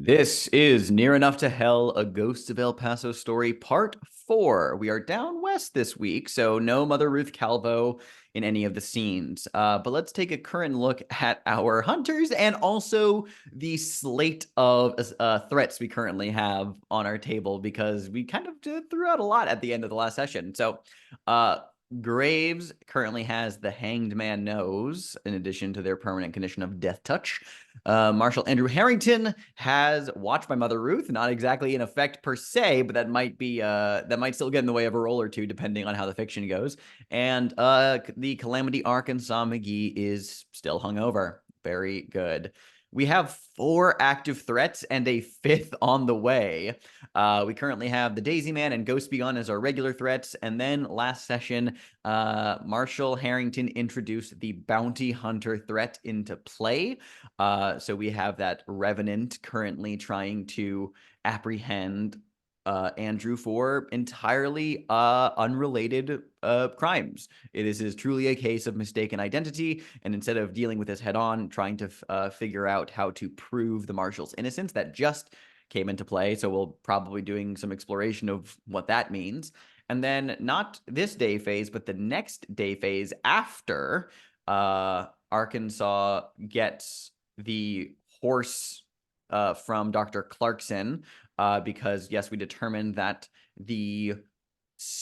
This is Near Enough to Hell, a Ghosts of El Paso story, part 4. We are down west this week, so no Mother Ruth Calvo in any of the scenes. But let's take a current look at our hunters and also the slate of threats we currently have on our table, because we kind of threw out a lot at the end of the last session. So, Graves currently has the Hanged Man Nose, in addition to their permanent condition of Death Touch. Marshal Andrew Harrington has Watch by Mother Ruth, not exactly in effect per se, but that might be that might still get in the way of a roll or two depending on how the fiction goes. And the Calamity Arkansas McGee is still hungover. Very good. We have 4 active threats and a 5th on the way. We currently have the Daisy Man and Ghost Be Gone as our regular threats. And then last session, Marshal Harrington introduced the Bounty Hunter threat into play. So we have that Revenant currently trying to apprehend Andrew for entirely unrelated crimes. It is truly a case of mistaken identity, and instead of dealing with this head on, trying to figure out how to prove the Marshal's innocence, that just came into play. So we'll probably doing some exploration of what that means. And then not this day phase, but the next day phase after Arkansas gets the horse from Dr. Clarkson, because, yes, we determined that the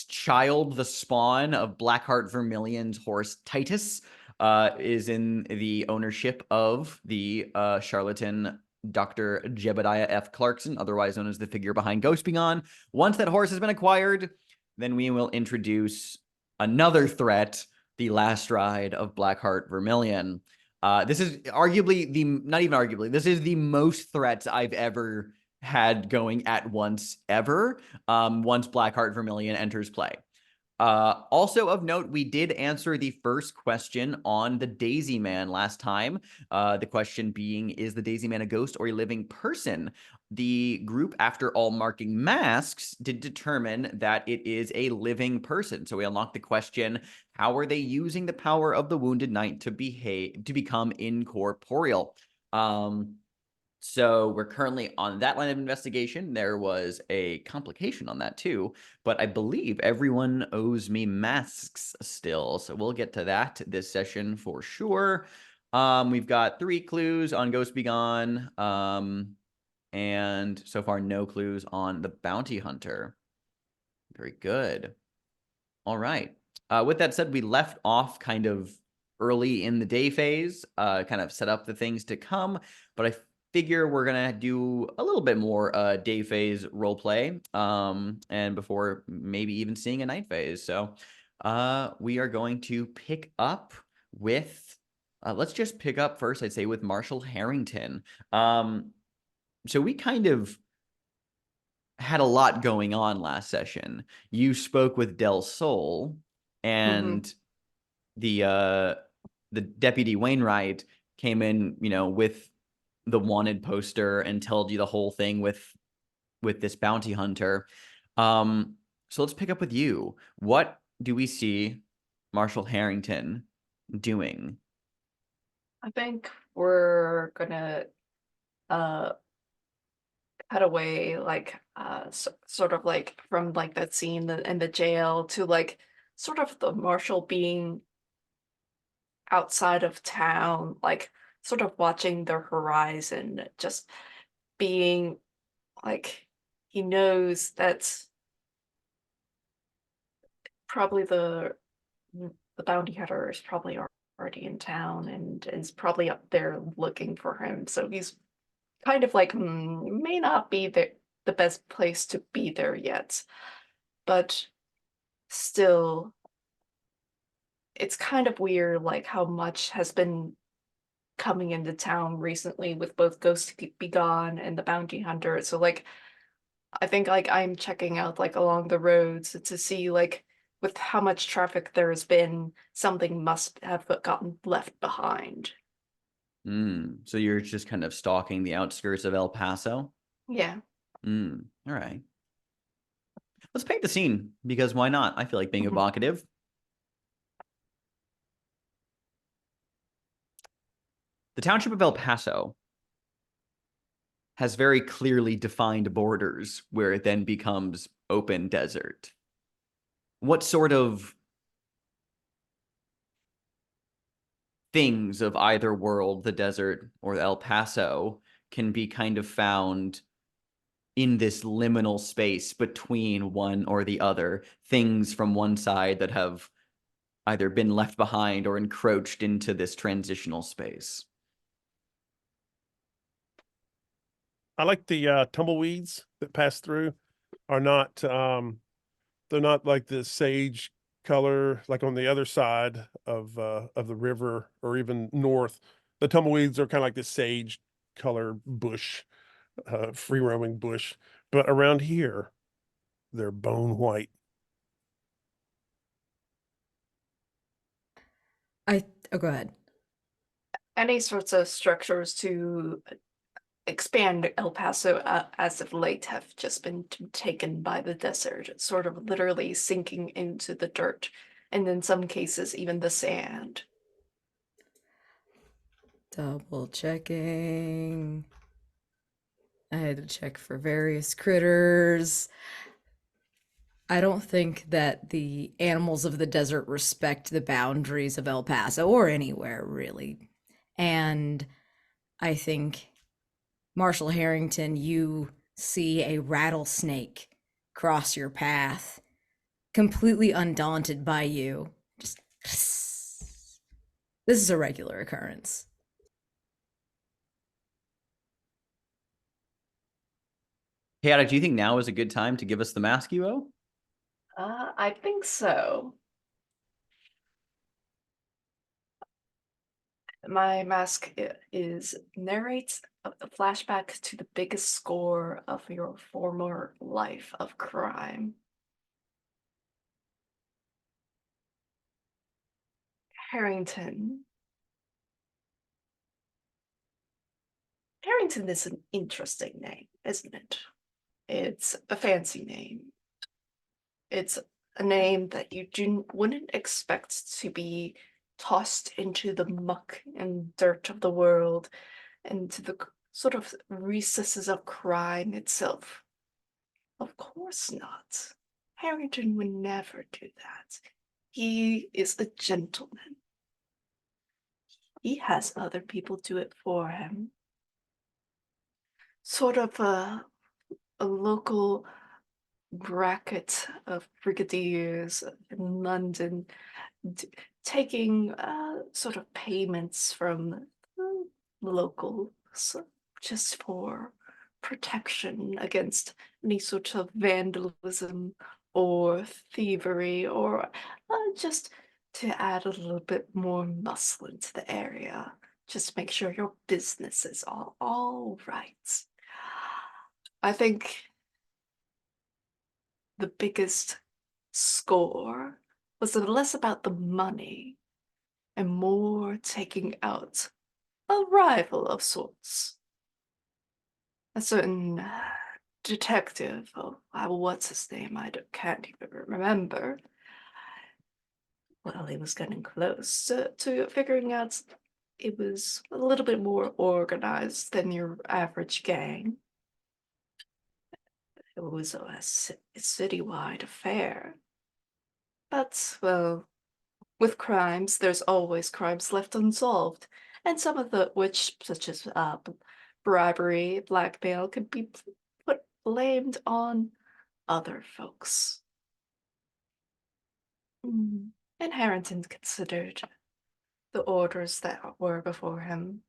child, the spawn of Blackheart Vermilion's horse Titus, is in the ownership of the charlatan Dr. Jebediah F. Clarkson, otherwise known as the figure behind Ghost Be Gone. Once that horse has been acquired, then we will introduce another threat, the last ride of Blackheart Vermilion. This is arguably not even arguably, this is the most threats I've ever had going at once ever, once Blackheart Vermilion enters play. Also of note, we did answer the first question on the Daisy Man last time. The question being, is the Daisy Man a ghost or a living person? The group, after all marking masks, did determine that it is a living person. So we unlocked the question, how are they using the power of the Wounded Knight to become incorporeal? So we're currently on that line of investigation. There was a complication on that too, but I believe everyone owes me masks still. So we'll get to that this session for sure. We've got 3 clues on Ghost Be Gone, and so far no clues on the Bounty Hunter. Very good. All right. With that said, we left off kind of early in the day phase, kind of set up the things to come, but I figure we're gonna do a little bit more day phase role play, and before maybe even seeing a night phase. So we are going to pick up with let's just pick up first, I'd say, with Marshal Harrington. So we kind of had a lot going on last session. You spoke with Del Sol, and the deputy Wainwright came in, with the wanted poster and told you the whole thing with this bounty hunter. So let's pick up with you. What do we see Marshal Harrington doing? I think we're gonna cut away, like sort of like from like that scene in the jail to like sort of the marshal being outside of town, like sort of watching the horizon, just being like he knows that's probably the bounty hunter is probably already in town and is probably up there looking for him. So he's kind of like, may not be the best place to be there yet, but still, it's kind of weird, like how much has been coming into town recently with both Ghost Be Gone and the Bounty Hunter. So like, I think like I'm checking out like along the roads to see like with how much traffic there has been, something must have gotten left behind. So you're just kind of stalking the outskirts of El Paso? Yeah. All right. Let's paint the scene, because why not? I feel like being Mhm. evocative. The township of El Paso has very clearly defined borders where it then becomes open desert. What sort of things of either world, the desert or El Paso, can be kind of found in this liminal space between one or the other? Things from one side that have either been left behind or encroached into this transitional space. I like the tumbleweeds that pass through are not they're not like the sage color like on the other side of the river or even north. The tumbleweeds are kind of like the sage color bush, free roaming bush, but around here they're bone white. Oh, go ahead. Any sorts of structures to expand El Paso as of late have just been taken by the desert, sort of literally sinking into the dirt, and in some cases, even the sand. Double checking. I had to check for various critters. I don't think that the animals of the desert respect the boundaries of El Paso or anywhere, really. And I think, Marshal Harrington, you see a rattlesnake cross your path, completely undaunted by you. Just, this is a regular occurrence. Hey, do you think now is a good time to give us the mask you owe? I think so. My mask narrates a flashback to the biggest score of your former life of crime. Harrington. Harrington is an interesting name, isn't it? It's a fancy name. It's a name that you wouldn't expect to be tossed into the muck and dirt of the world, into the sort of recesses of crime itself. Of course not. Harrington would never do that. He is a gentleman. He has other people do it for him. Sort of a local bracket of brigadiers in London taking sort of payments from locals just for protection against any sort of vandalism or thievery, or just to add a little bit more muscle into the area. Just make sure your business is all right. I think the biggest score was less about the money and more taking out a rival of sorts. A certain detective, oh, what's his name? Can't even remember. Well, he was getting close to figuring out it was a little bit more organized than your average gang. It was a citywide affair. But, well, with crimes, there's always crimes left unsolved, and some of the which, such as bribery, blackmail, could be blamed on other folks. And Harrington considered the orders that were before him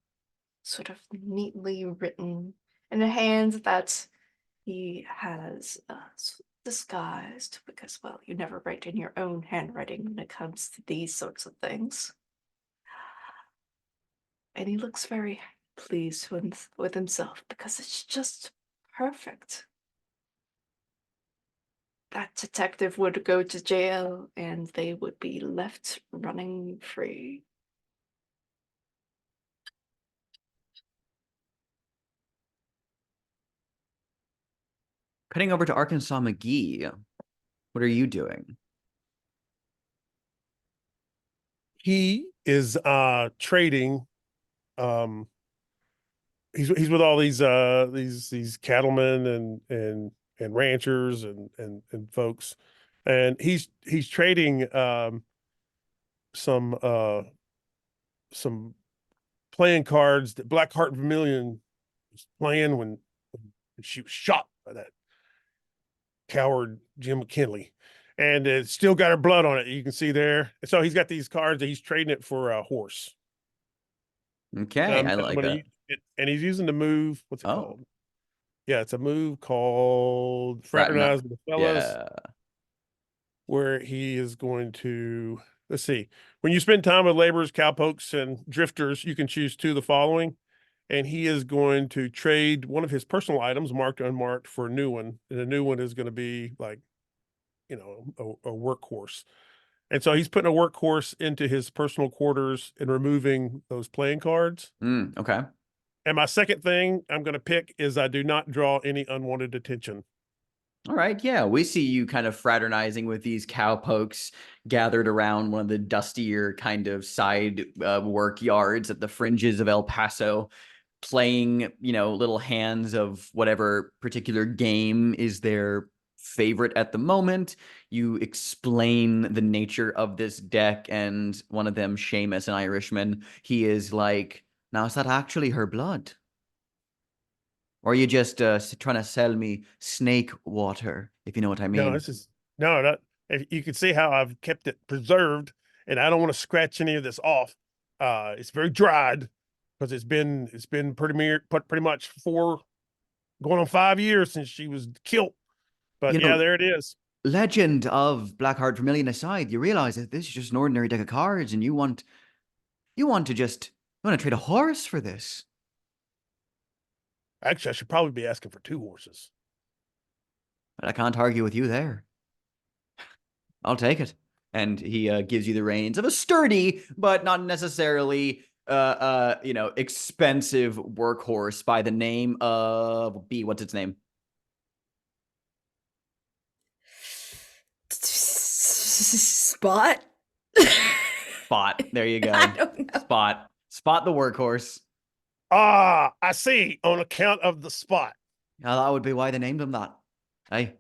sort of neatly written in a hand that he has disguised, because, well, you never write in your own handwriting when it comes to these sorts of things. And he looks very pleased with himself because it's just perfect. That detective would go to jail and they would be left running free. Cutting over to Arkansas McGee, what are you doing? He is trading um he's with all these cattlemen and ranchers and folks, and he's trading some some playing cards that Blackheart Vermilion was playing when she was shot by that coward Jim McKinley, and it's still got her blood on it. You can see there. So he's got these cards and he's trading it for a horse. Okay, I like that. And he's using the move. What's it Oh. called? Yeah, it's a move called Fraternize. Fraternize with the Fellas, Yeah. where he is going to, let's see, when you spend time with laborers, cowpokes, and drifters, you can choose 2 of the following. And he is going to trade one of his personal items, marked unmarked, for a new one. And the new one is going to be like, a workhorse. And so he's putting a workhorse into his personal quarters and removing those playing cards. Okay. And my second thing I'm going to pick is I do not draw any unwanted attention. All right. Yeah. We see you kind of fraternizing with these cowpokes gathered around one of the dustier kind of side work yards at the fringes of El Paso, playing, little hands of whatever particular game is their favorite at the moment. You explain the nature of this deck, and one of them, Seamus, an Irishman, he is like, now is that actually her blood? Or are you just trying to sell me snake water, if you know what I mean? No, this is you can see how I've kept it preserved, and I don't want to scratch any of this off. It's very dried because it's been pretty much going on 5 years since she was killed. But yeah, there it is. Legend of Blackheart Vermilion aside, you realize that this is just an ordinary deck of cards, and you want to trade a horse for this. Actually, I should probably be asking for 2 horses. But I can't argue with you there. I'll take it. And he gives you the reins of a sturdy, but not necessarily, expensive workhorse by the name of B. What's its name? Spot. Spot. There you go. I don't know. Spot the workhorse. Ah, I see. On account of the spot. Now that would be why they named him that. Hey.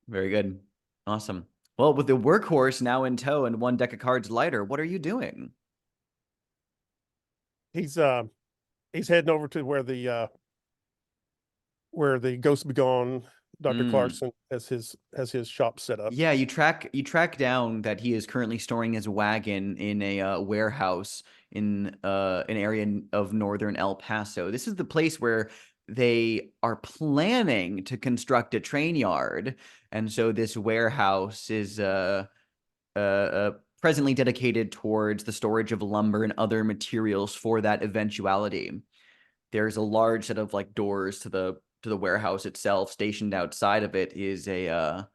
Very good. Awesome. Well, with the workhorse now in tow and 1 deck of cards lighter, what are you doing? He's heading over to where the Ghost Begone Dr. Clarkson has his shop set up. Yeah, you track down that he is currently storing his wagon in a warehouse in an area of northern El Paso. This is the place where they are planning to construct a train yard, and so this warehouse is presently dedicated towards the storage of lumber and other materials for that eventuality. There's a large set of like doors to the warehouse itself. Stationed outside of it is a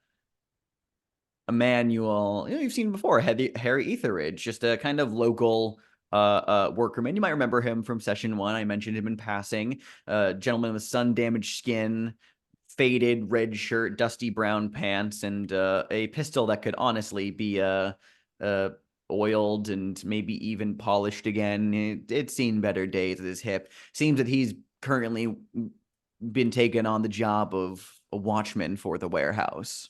manual, you've seen before, Harry Etheridge, just a kind of local workerman. You might remember him from session 1. I mentioned him in passing. Gentleman with sun-damaged skin, faded red shirt, dusty brown pants, and a pistol that could honestly be oiled and maybe even polished again. It's seen better days at his hip. Seems that he's currently been taken on the job of a watchman for the warehouse.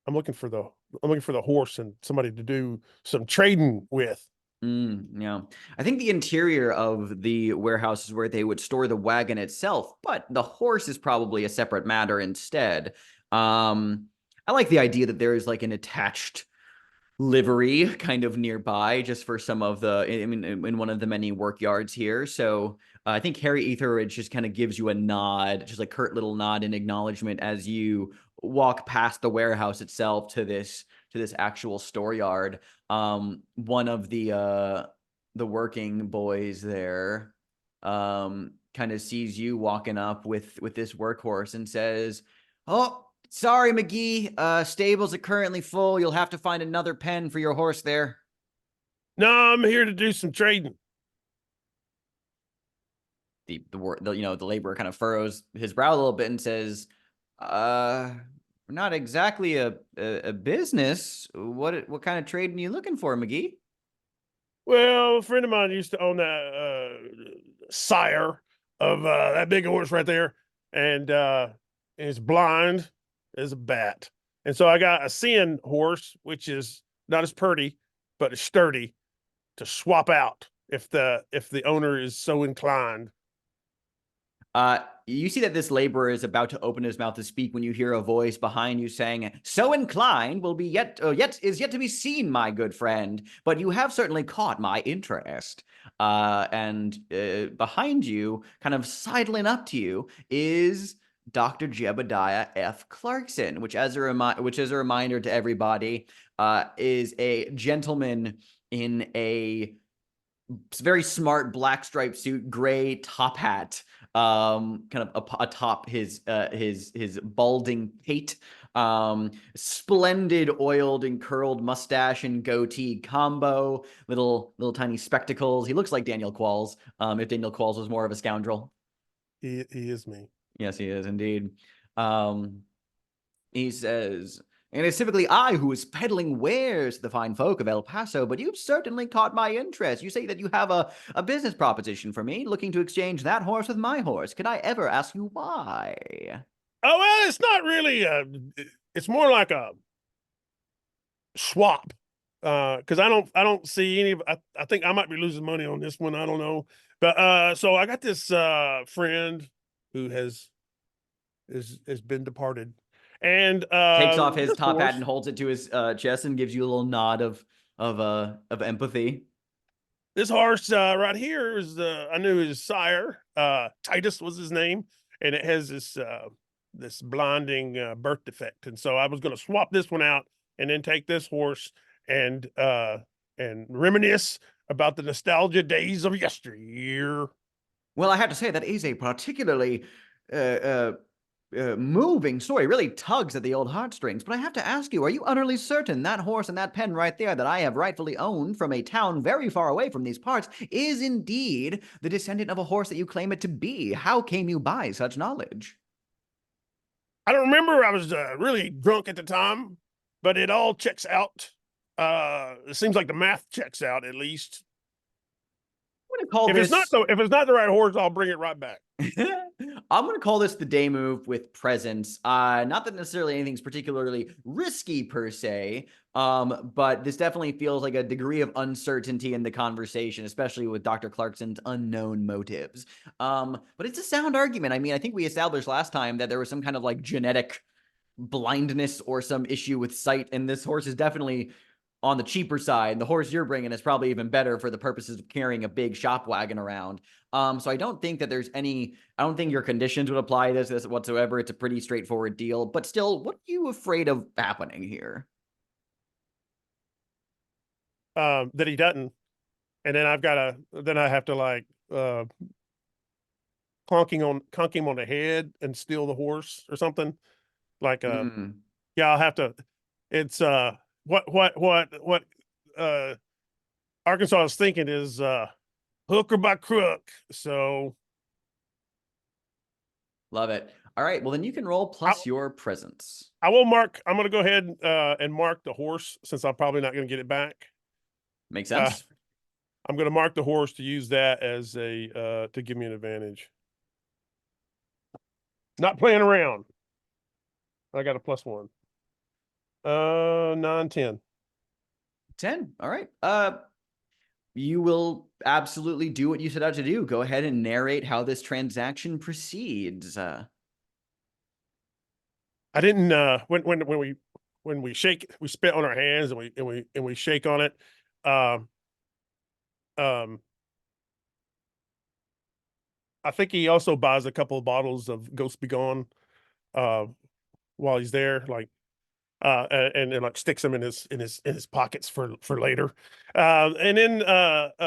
I'm looking for the horse and somebody to do some trading with. Yeah. I think the interior of the warehouse is where they would store the wagon itself, but the horse is probably a separate matter instead. I like the idea that there is like an attached livery kind of nearby just for some of in one of the many work yards here. So I think Harry Etheridge just kind of gives you a nod, just a curt little nod in acknowledgement as you walk past the warehouse itself to this actual store yard. One of the working boys there kind of sees you walking up with this workhorse and says, "Oh, sorry, McGee. Stables are currently full. You'll have to find another pen for your horse there." No, I'm here to do some trading. The laborer kind of furrows his brow a little bit and says, Not exactly a business. What kind of trading are you looking for, McGee? Well, a friend of mine used to own that sire of that big horse right there, and is blind as a bat. And so I got a seeing horse, which is not as pretty, but is sturdy, to swap out if the owner is so inclined. You see that this laborer is about to open his mouth to speak when you hear a voice behind you saying, "So inclined will be yet to be seen, my good friend. But you have certainly caught my interest." And behind you, kind of sidling up to you, is Dr. Jebediah F. Clarkson, which is a reminder to everybody, is a gentleman in a very smart black striped suit, gray top hat, kind of atop his balding pate, splendid oiled and curled mustache and goatee combo, little tiny spectacles. He looks like Daniel Qualls, if Daniel Qualls was more of a scoundrel. He is me. Yes, he is indeed. He says, "And it's typically I who is peddling wares to the fine folk of El Paso, but you've certainly caught my interest. You say that you have a business proposition for me, looking to exchange that horse with my horse. Could I ever ask you why?" Oh, well, it's not really it's more like a swap. Because I don't see any of I think I might be losing money on this one. I don't know. But so I got this friend who has been departed. And Takes off his this top hat horse, and holds it to his chest and gives you a little nod of empathy. this horse right here is I knew his sire. Titus was his name, and it has this blinding birth defect. And so I was going to swap this one out and then take this horse and reminisce about the nostalgia days of yesteryear. Well, I have to say that is a particularly moving story. Really tugs at the old heartstrings. But I have to ask you, are you utterly certain that horse and that pen right there that I have rightfully owned from a town very far away from these parts is indeed the descendant of a horse that you claim it to be? How came you by such knowledge? I don't remember. I was really drunk at the time, but it all checks out. It seems like the math checks out at least. I'm going to call If it's not the right horse, I'll bring it right back. I'm going to call this the day move with presence. Not that necessarily anything's particularly risky per se, but this definitely feels like a degree of uncertainty in the conversation, especially with Dr. Clarkson's unknown motives. But it's a sound argument. I mean, I think we established last time that there was some kind of like genetic blindness or some issue with sight, and this horse is definitely on the cheaper side. The horse you're bringing is probably even better for the purposes of carrying a big shop wagon around. So I don't think that I don't think your conditions would apply to this whatsoever. It's a pretty straightforward deal, but still, what are you afraid of happening here? That he doesn't, and then I have to like clunk him on the head and steal the horse or something. Like yeah, I'll have to. It's what Arkansas is thinking is hook or by crook. So love it. All right, well then you can roll plus your presence. I'm going to go ahead and mark the horse since I'm probably not going to get it back. Makes sense. I'm going to mark the horse to use that as a to give me an advantage. Not playing around. I got a +1. 9, 10. 10. All right. You will absolutely do what you set out to do. Go ahead and narrate how this transaction proceeds. I didn't when we spit on our hands and we shake on it. I think he also buys a couple of bottles of Ghost Be Gone while he's there, like and like sticks them in his pockets for later. And then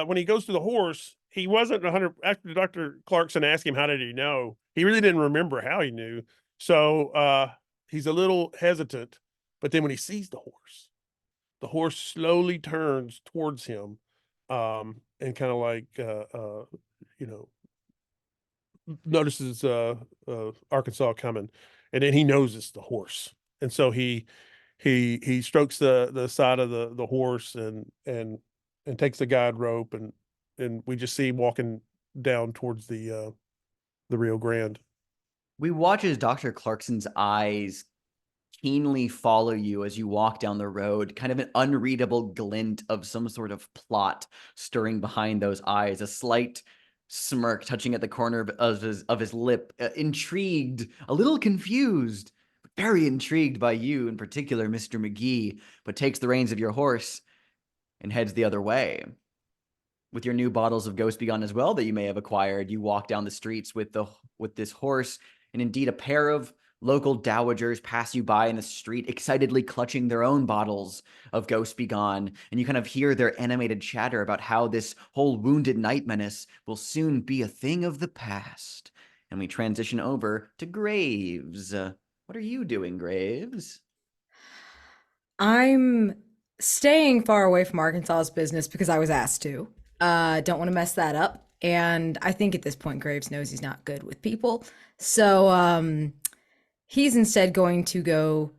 when he goes to the horse, he wasn't 100. After Dr. Clarkson asked him how did he know, he really didn't remember how he knew. So he's a little hesitant. But then when he sees the horse slowly turns towards him, and kind of like notices Arkansas coming, and then he knows it's the horse. And so he strokes the side of the horse and takes the guide rope, and we just see him walking down towards the Rio Grande. We watch as Dr. Clarkson's eyes keenly follow you as you walk down the road, kind of an unreadable glint of some sort of plot stirring behind those eyes, a slight smirk touching at the corner of his lip, intrigued, a little confused, but very intrigued by you in particular, Mr. McGee, but takes the reins of your horse and heads the other way. With your new bottles of Ghost Begone as well that you may have acquired, you walk down the streets with this horse, and indeed a pair of local dowagers pass you by in the street, excitedly clutching their own bottles of Ghost Begone, and you kind of hear their animated chatter about how this whole Wounded Knight menace will soon be a thing of the past. And we transition over to Graves. What are you doing, Graves? I'm staying far away from Arkansas's business because I was asked to. Don't want to mess that up. And I think at this point, Graves knows he's not good with people. So he's instead going to go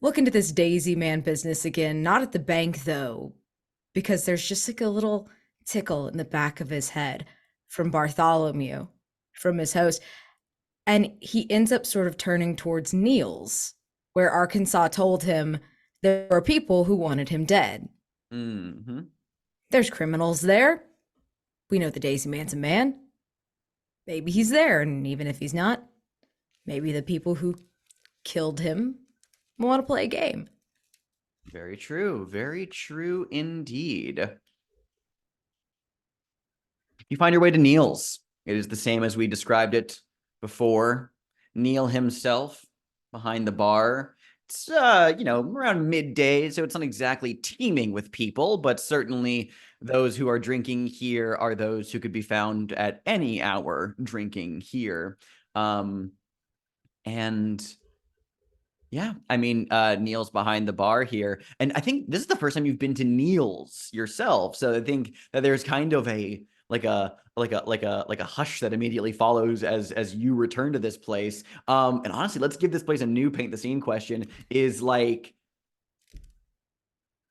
look into this Daisy Man business again. Not at the bank, though, because there's just like a little tickle in the back of his head from Bartholomew, from his host. And he ends up sort of turning towards Neil's, where Arkansas told him there were people who wanted him dead. Mm-hmm. There's criminals there. We know the Daisy Man's a man. Maybe he's there, and even if he's not, maybe the people who killed him want to play a game. Very true. Very true indeed. You find your way to Neil's. It is the same as we described it before. Neil himself behind the bar. It's, around midday, so it's not exactly teeming with people, but certainly those who are drinking here are those who could be found at any hour drinking here. And yeah, I mean, Neil's behind the bar here. And I think this is the first time you've been to Neil's yourself. So I think that there's kind of a hush that immediately follows as you return to this place. And honestly, let's give this place a new paint the scene question. Is like,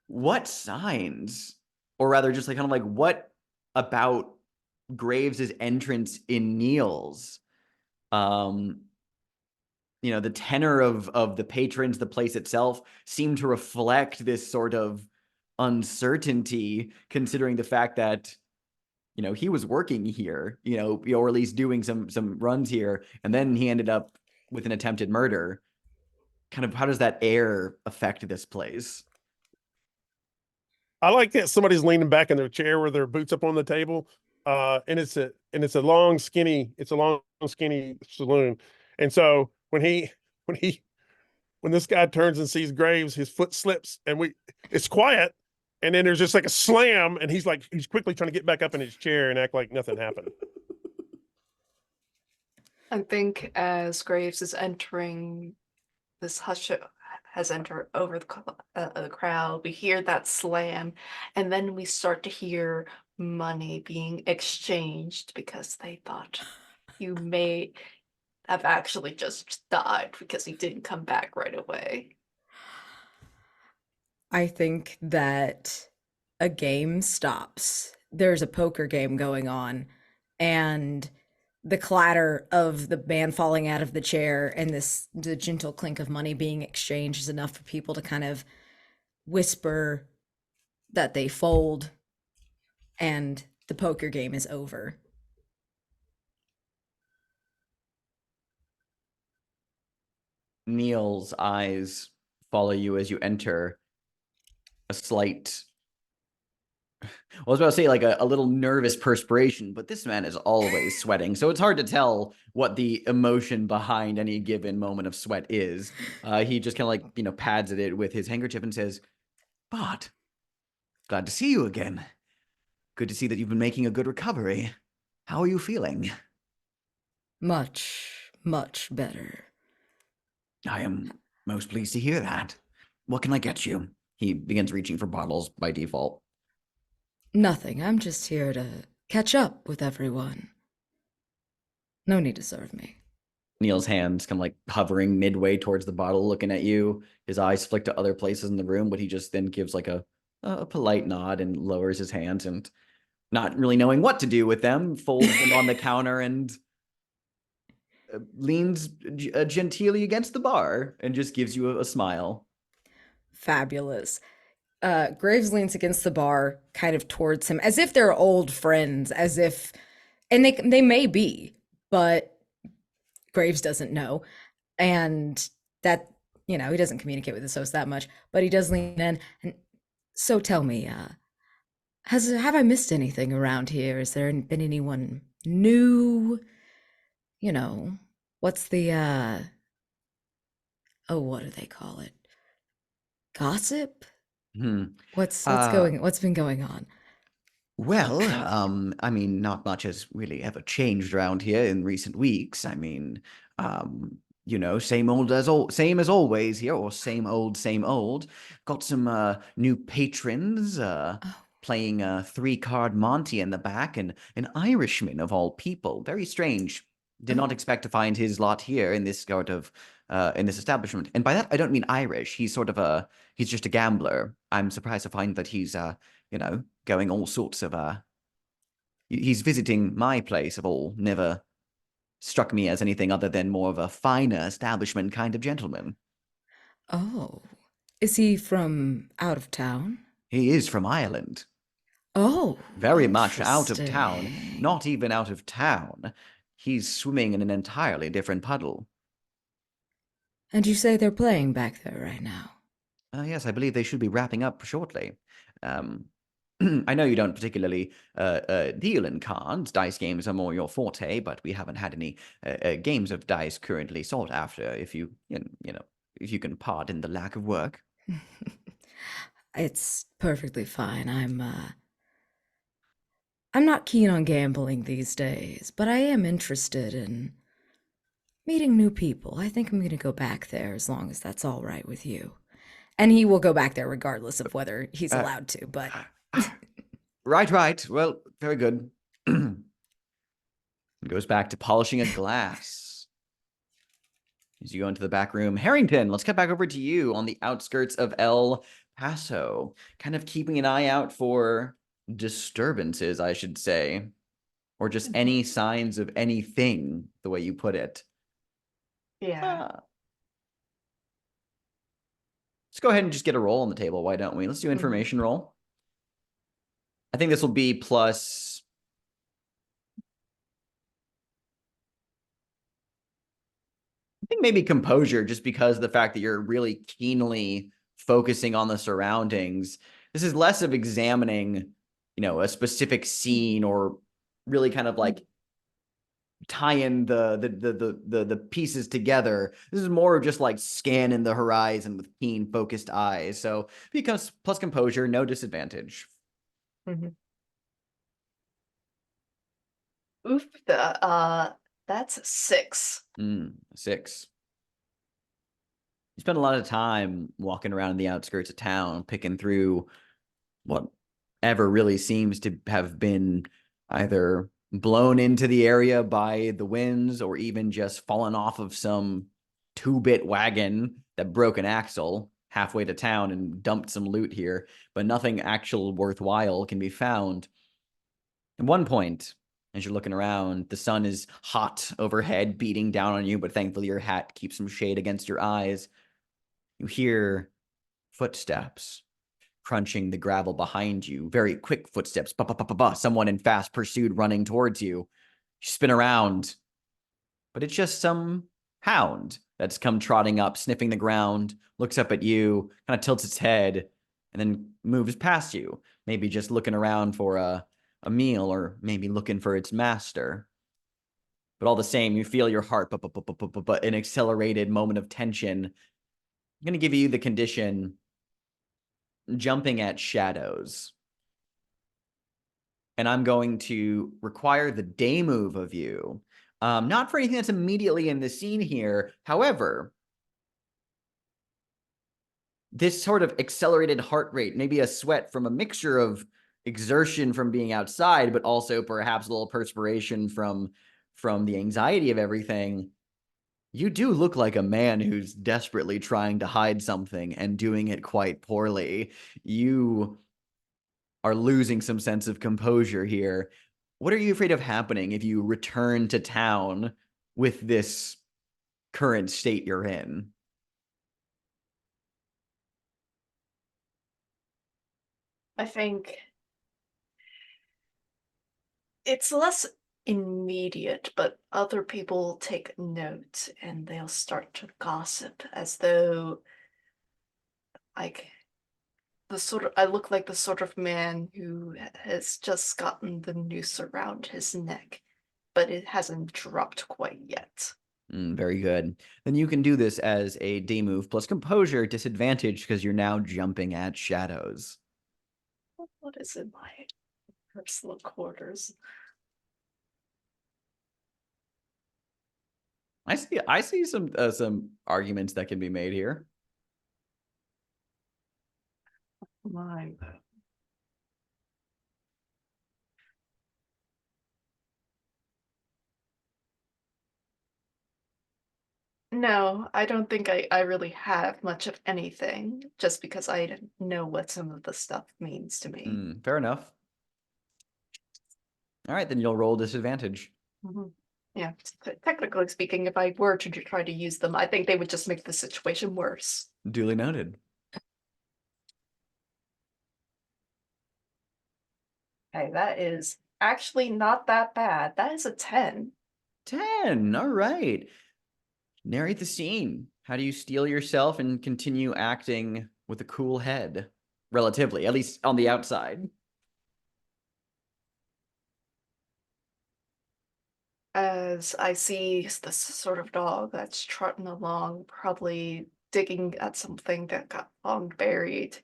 what signs, or rather just like kind of like what about Graves's entrance in Neil's, the tenor of the patrons, the place itself, seem to reflect this sort of uncertainty, considering the fact that he was working here, or at least doing some runs here, and then he ended up with an attempted murder. Kind of, how does that air affect this place? I like that somebody's leaning back in their chair with their boots up on the table, and it's a long skinny saloon, and so when this guy turns and sees Graves, his foot slips, and it's quiet. And then there's just like a slam, and he's quickly trying to get back up in his chair and act like nothing happened. I think as Graves is entering, this hush has entered over the crowd. We hear that slam, and then we start to hear money being exchanged because they thought you may have actually just died because he didn't come back right away. I think that a game stops. There's a poker game going on, and the clatter of the man falling out of the chair and the gentle clink of money being exchanged is enough for people to kind of whisper that they fold and the poker game is over. Neil's eyes follow you as you enter. A slight, I was about to say like a little nervous perspiration, but this man is always sweating, so it's hard to tell what the emotion behind any given moment of sweat is. He just kind of like, pads it with his handkerchief and says, "Bart, glad to see you again. Good to see that you've been making a good recovery. How are you feeling?" Much, much better. "I am most pleased to hear that. What can I get you?" He begins reaching for bottles by default. Nothing. I'm just here to catch up with everyone. No need to serve me. Neil's hands come like hovering midway towards the bottle, looking at you. His eyes flick to other places in the room, but he just then gives like a polite nod and lowers his hands and, not really knowing what to do with them, folds them on the counter and leans genteelly against the bar and just gives you a smile. Fabulous. Graves leans against the bar, kind of towards him, as if they're old friends, as if, and they may be, but Graves doesn't know, and that, you know, he doesn't communicate with his host that much, but he does lean in. And so tell me, have I missed anything around here? Has there been anyone new? You know, what's the oh, what do they call it? Gossip? What's been going on? Well, I mean, not much has really ever changed around here in recent weeks. I mean, you know, same as always here, or same old. Got some new patrons, playing a 3-card Monty in the back, and an Irishman of all people. Very strange. Did not expect to find his lot here in this sort of in this establishment. And by that I don't mean Irish. He's sort of he's just a gambler. I'm surprised to find that he's you know, going all sorts of he's visiting my place of all. Never struck me as anything other than more of a finer establishment kind of gentleman. Oh, is he from out of town? He is from Ireland. Oh, Very much out of town. interesting. Not even out of town. He's swimming in an entirely different puddle. And you say they're playing back there right now? Yes, I believe they should be wrapping up shortly. I know you don't particularly deal in cards. Dice games are more your forte, but we haven't had any games of dice currently sought after, if you know, if you can pardon the lack of work. It's perfectly fine. I'm not keen on gambling these days, but I am interested in meeting new people. I think I'm going to go back there as long as that's all right with you. And he will go back there regardless of whether he's allowed to, but Right. Well, very good. Goes back to polishing a glass. As you go into the back room, Harrington, let's cut back over to you on the outskirts of El Paso, kind of keeping an eye out for disturbances, I should say, or just any signs of anything, the way you put it. Yeah. Let's go ahead and just get a roll on the table. Why don't we? Let's do information roll. I think this will be plus. I think maybe composure, just because of the fact that you're really keenly focusing on the surroundings. This is less of examining, you know, a specific scene or really kind of like tying the pieces together. This is more of just like scanning the horizon with keen, focused eyes. So because plus composure, no disadvantage. Oof, that's 6. 6. You spend a lot of time walking around the outskirts of town, picking through whatever really seems to have been either blown into the area by the winds or even just fallen off of some 2-bit wagon that broke an axle halfway to town and dumped some loot here, but nothing actual worthwhile can be found. At one point, as you're looking around, the sun is hot overhead, beating down on you, but thankfully your hat keeps some shade against your eyes. You hear footsteps crunching the gravel behind you. Very quick footsteps. Someone in fast pursuit running towards you. You spin around, but it's just some hound that's come trotting up, sniffing the ground, looks up at you, kind of tilts its head, and then moves past you. Maybe just looking around for a meal, or maybe looking for its master. But all the same, you feel your heart, but an accelerated moment of tension. I'm going to give you the condition jumping at shadows. And I'm going to require the day move of you. Not for anything that's immediately in the scene here. However, this sort of accelerated heart rate, maybe a sweat from a mixture of exertion from being outside, but also perhaps a little perspiration from the anxiety of everything, You do look like a man who's desperately trying to hide something and doing it quite poorly. You are losing some sense of composure here. What are you afraid of happening if you return to town with this current state you're in? I think it's less immediate, but other people take note and they'll start to gossip as though, like, I look like the sort of man who has just gotten the noose around his neck, but it hasn't dropped quite yet. Very good. Then you can do this as a D move plus composure disadvantage because you're now jumping at shadows. What is in my personal quarters? I see some arguments that can be made here. Mine. No, I don't think I really have much of anything, just because I didn't know what some of the stuff means to me. Fair enough. All right, then you'll roll disadvantage. Yeah, technically speaking, if I were to try to use them, I think they would just make the situation worse. Duly noted. Okay, that is actually not that bad. That is a 10. 10. All right. Narrate the scene. How do you steel yourself and continue acting with a cool head? Relatively, at least on the outside. As I see this sort of dog that's trotting along, probably digging at something that got long buried,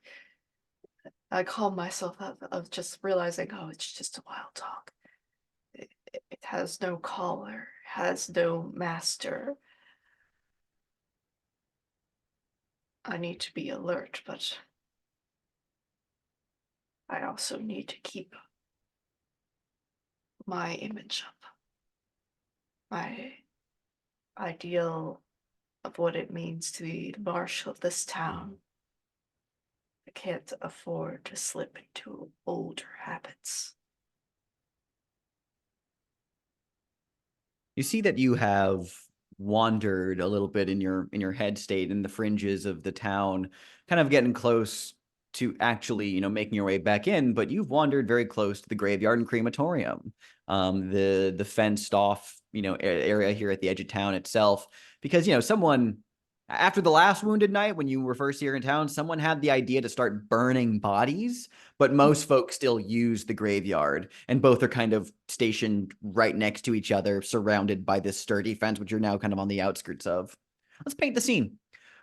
I calm myself up of just realizing, oh, it's just a wild dog. It has no collar, has no master. I need to be alert, but I also need to keep my image up. My ideal of what it means to be the marshal of this town. I can't afford to slip into older habits. You see that you have wandered a little bit in your head state in the fringes of the town, kind of getting close to actually, making your way back in, but you've wandered very close to the graveyard and crematorium, the fenced off, area here at the edge of town itself, because, someone after the last Wounded Night, when you were first here in town, someone had the idea to start burning bodies, but most folks still use the graveyard, and both are kind of stationed right next to each other, surrounded by this sturdy fence, which you're now kind of on the outskirts of. Let's paint the scene.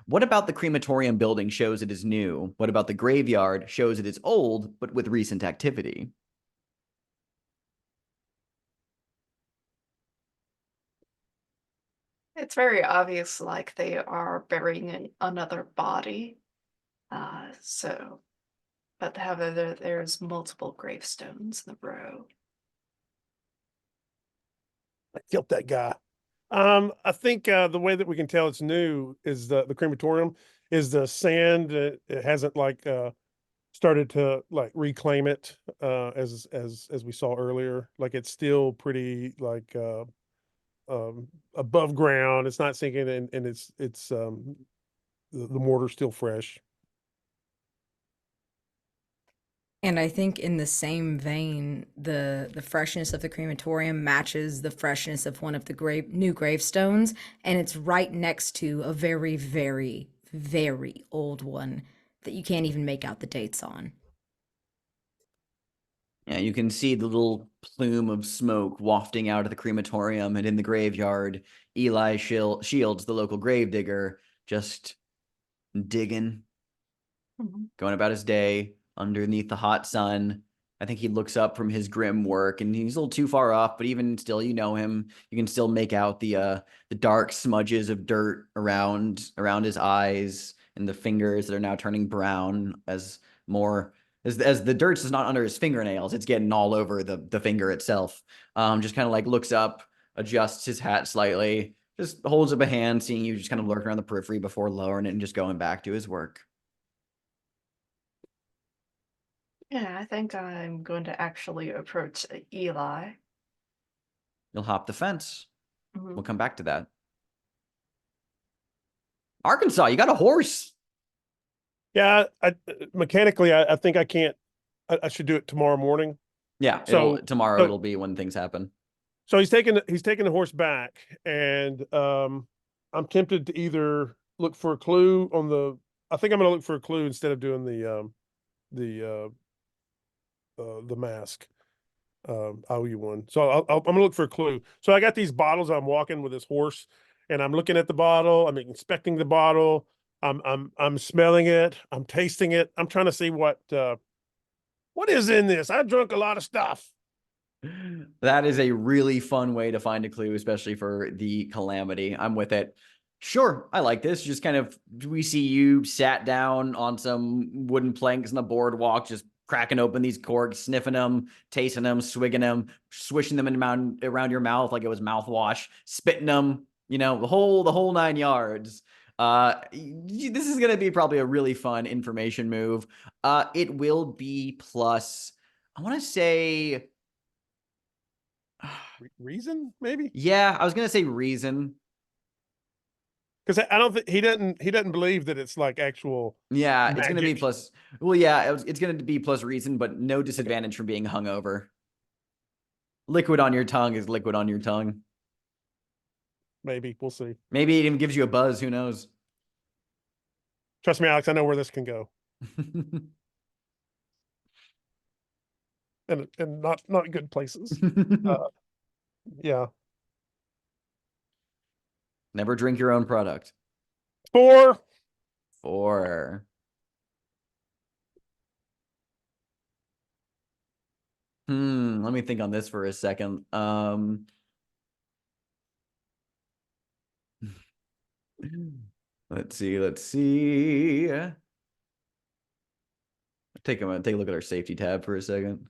What about the crematorium building shows it is new? What about the graveyard shows it is old, but with recent activity? It's very obvious, like they are burying another body. But however, there's multiple gravestones in the row. I killed that guy. I think the way that we can tell it's new is the crematorium is the sand. It hasn't started to reclaim it as we saw earlier. Like it's still pretty above ground. It's not sinking, and it's the mortar's still fresh. And I think in the same vein, the freshness of the crematorium matches the freshness of one of the new gravestones, and it's right next to a very, very, very old one that you can't even make out the dates on. Yeah, you can see the little plume of smoke wafting out of the crematorium, and in the graveyard, Eli Shields, the local gravedigger, just digging, going about his day underneath the hot sun. I think he looks up from his grim work, and he's a little too far off, but even still, him. You can still make out the dark smudges of dirt around his eyes and the fingers that are now turning brown as the dirt's not under his fingernails, it's getting all over the finger itself. Just kind of looks up, adjusts his hat slightly, just holds up a hand, seeing you just kind of lurk around the periphery before lowering it and just going back to his work. Yeah, I think I'm going to actually approach Eli. You'll hop the fence. Mhm. We'll come back to that. Arkansas, you got a horse. Yeah, mechanically, I think I can't. I should do it tomorrow morning. Yeah, So- tomorrow so- it'll be when things happen. So he's taking the horse back, and I'm tempted to either look for a clue on the. I think I'm going to look for a clue instead of doing the mask. I owe you one, so I'm going to look for a clue. So I got these bottles. I'm walking with this horse, and I'm looking at the bottle. I'm inspecting the bottle. I'm smelling it. I'm tasting it. I'm trying to see what is in this. I drunk a lot of stuff. That is a really fun way to find a clue, especially for the Calamity. I'm with it. Sure, I like this. Just kind of, we see you sat down on some wooden planks on the boardwalk, just cracking open these corks, sniffing them, tasting them, swigging them, swishing them around your mouth like it was mouthwash, spitting them, the whole 9 yards. This is going to be probably a really fun information move. It will be plus, I want to say, Reason, maybe? yeah, I was gonna say reason. Because I don't think he doesn't believe that it's like actual. Yeah, it's gonna be magic. plus. Well, yeah, it's gonna be plus reason, but no disadvantage from being hungover. Liquid on your tongue is liquid on your tongue. Maybe we'll see. Maybe it even gives you a buzz. Who knows? Trust me, Alex. I know where this can go, and not good places. Yeah. Never drink your own product. 4. 4. Let me think on this for a second. Let's see. Take a look at our safety tab for a second.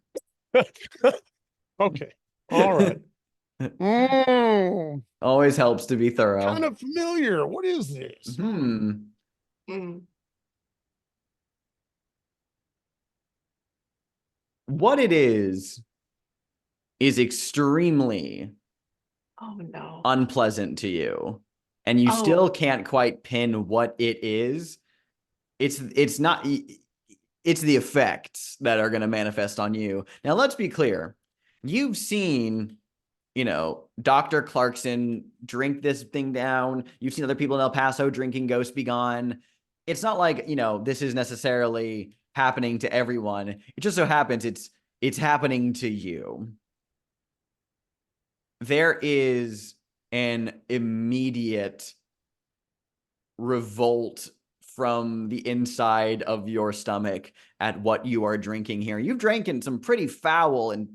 Okay. All right. Always helps to be thorough. Kind of familiar. What is this? Mm. What it is extremely Oh no. unpleasant to you, and you still can't quite pin what it is. It's not. It's the effects that are going to manifest on you. Now, let's be clear. You've seen, Dr. Clarkson drink this thing down. You've seen other people in El Paso drinking Ghost Be Gone. It's not like, this is necessarily happening to everyone. It just so happens it's happening to you. There is an immediate revolt from the inside of your stomach at what you are drinking here. You've drank in some pretty foul and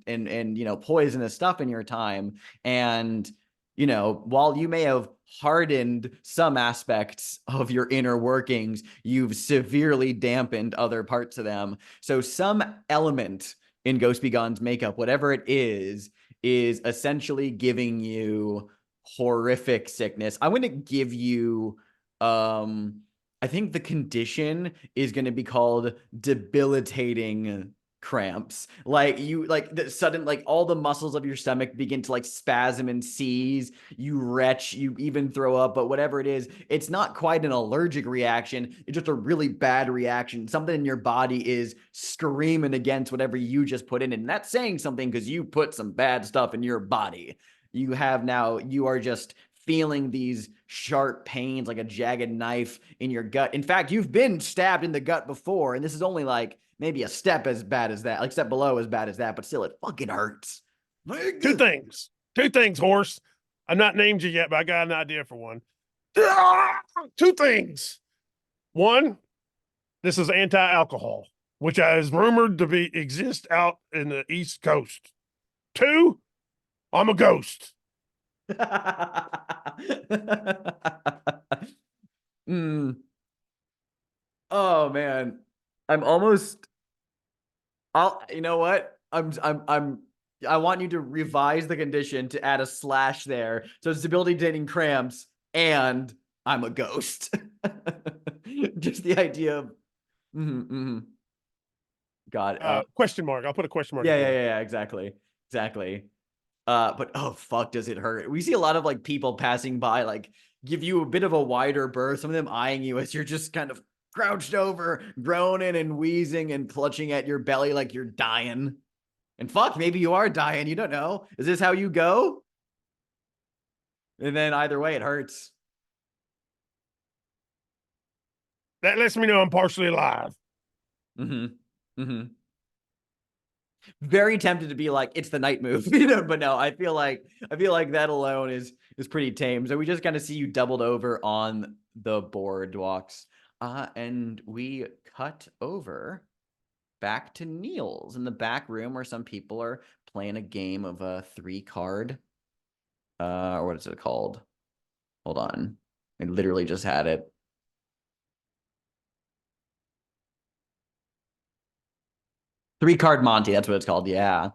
poisonous stuff in your time. And, while you may have hardened some aspects of your inner workings, you've severely dampened other parts of them. So some element in Ghost Be Gone's makeup, whatever it is essentially giving you horrific sickness. I'm going to give you, I think the condition is going to be called debilitating cramps. Like the sudden, like all the muscles of your stomach begin to like spasm and seize. You retch, you even throw up, but whatever it is, it's not quite an allergic reaction. It's just a really bad reaction. Something in your body is screaming against whatever you just put in. And that's saying something because you put some bad stuff in your body. You are just feeling these sharp pains like a jagged knife in your gut. In fact, you've been stabbed in the gut before, and this is only like maybe a step as bad as that, like step below as bad as that, but still it fucking hurts. Two things, horse. I'm not named you yet, but I got an idea for one. 2 things. 1, this is anti-alcohol, which is rumored to exist out in the East Coast. 2, I'm a ghost. Oh man. You know what? I'm I want you to revise the condition to add a slash there. So it's debilitating cramps and I'm a ghost. Just the idea of God. Question mark. I'll put a question mark. at the end. Yeah, exactly. But oh fuck, does it hurt? We see a lot of like people passing by, like give you a bit of a wider berth, some of them eyeing you as you're just kind of crouched over, groaning and wheezing and clutching at your belly like you're dying. And fuck, maybe you are dying. You don't know. Is this how you go? And then either way, it hurts. That lets me know I'm partially alive. Very tempted to be like, it's the night move, you know, but no, I feel like that alone is pretty tame. So we just kind of see you doubled over on the boardwalks. And we cut over back to Neil's in the back room where some people are playing a game of a 3-card. Or what is it called? Hold on. I literally just had it. Three-card Monty, that's what it's called, yeah.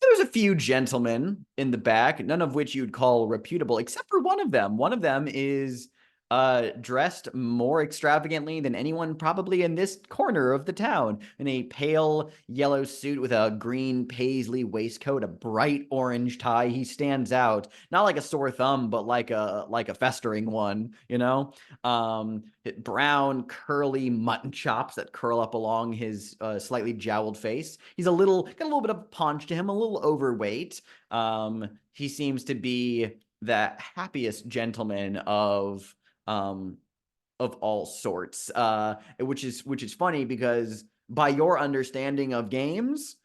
There's a few gentlemen in the back, none of which you'd call reputable, except for one of them. One of them is dressed more extravagantly than anyone probably in this corner of the town, in a pale yellow suit with a green paisley waistcoat, a bright orange tie. He stands out, not like a sore thumb, but like a festering one, you know. Brown curly mutton chops that curl up along his slightly jowled face. He's got a little bit of punch to him, a little overweight. He seems to be the happiest gentleman of all sorts, which is funny because by your understanding of games,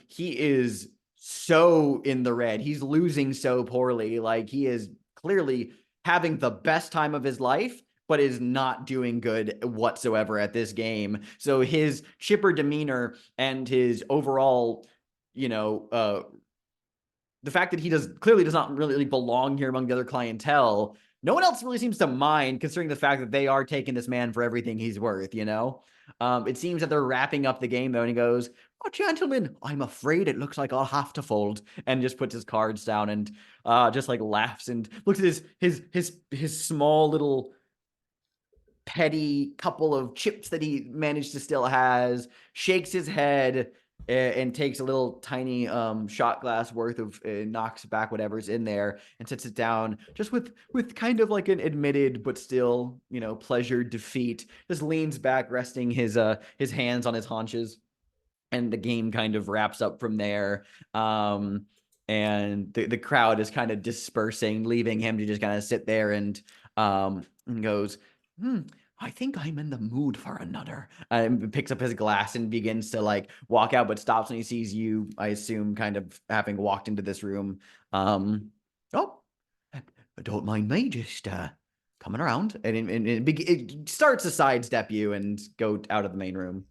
he is so in the red. He's losing so poorly. Like, he is clearly having the best time of his life, but is not doing good whatsoever at this game. So his chipper demeanor and his overall, the fact that he clearly does not really belong here among the other clientele, no one else really seems to mind, considering the fact that they are taking this man for everything he's worth, you know? It seems that they're wrapping up the game, though, and he goes, "Oh, gentlemen, I'm afraid it looks like I'll have to fold," and just puts his cards down and just like laughs and looks at his small little petty couple of chips that he managed to still has, shakes his head, and takes a little tiny shot glass worth of knocks back whatever's in there and sets it down just with kind of like an admitted but still pleasured defeat. Just leans back, resting his hands on his haunches, and the game kind of wraps up from there. And the crowd is kind of dispersing, leaving him to just kind of sit there and goes, I think I'm in the mood for another. Picks up his glass and begins to like walk out, but stops when he sees you, I assume, kind of having walked into this room. Don't mind me, just coming around. And it starts to sidestep you and go out of the main room.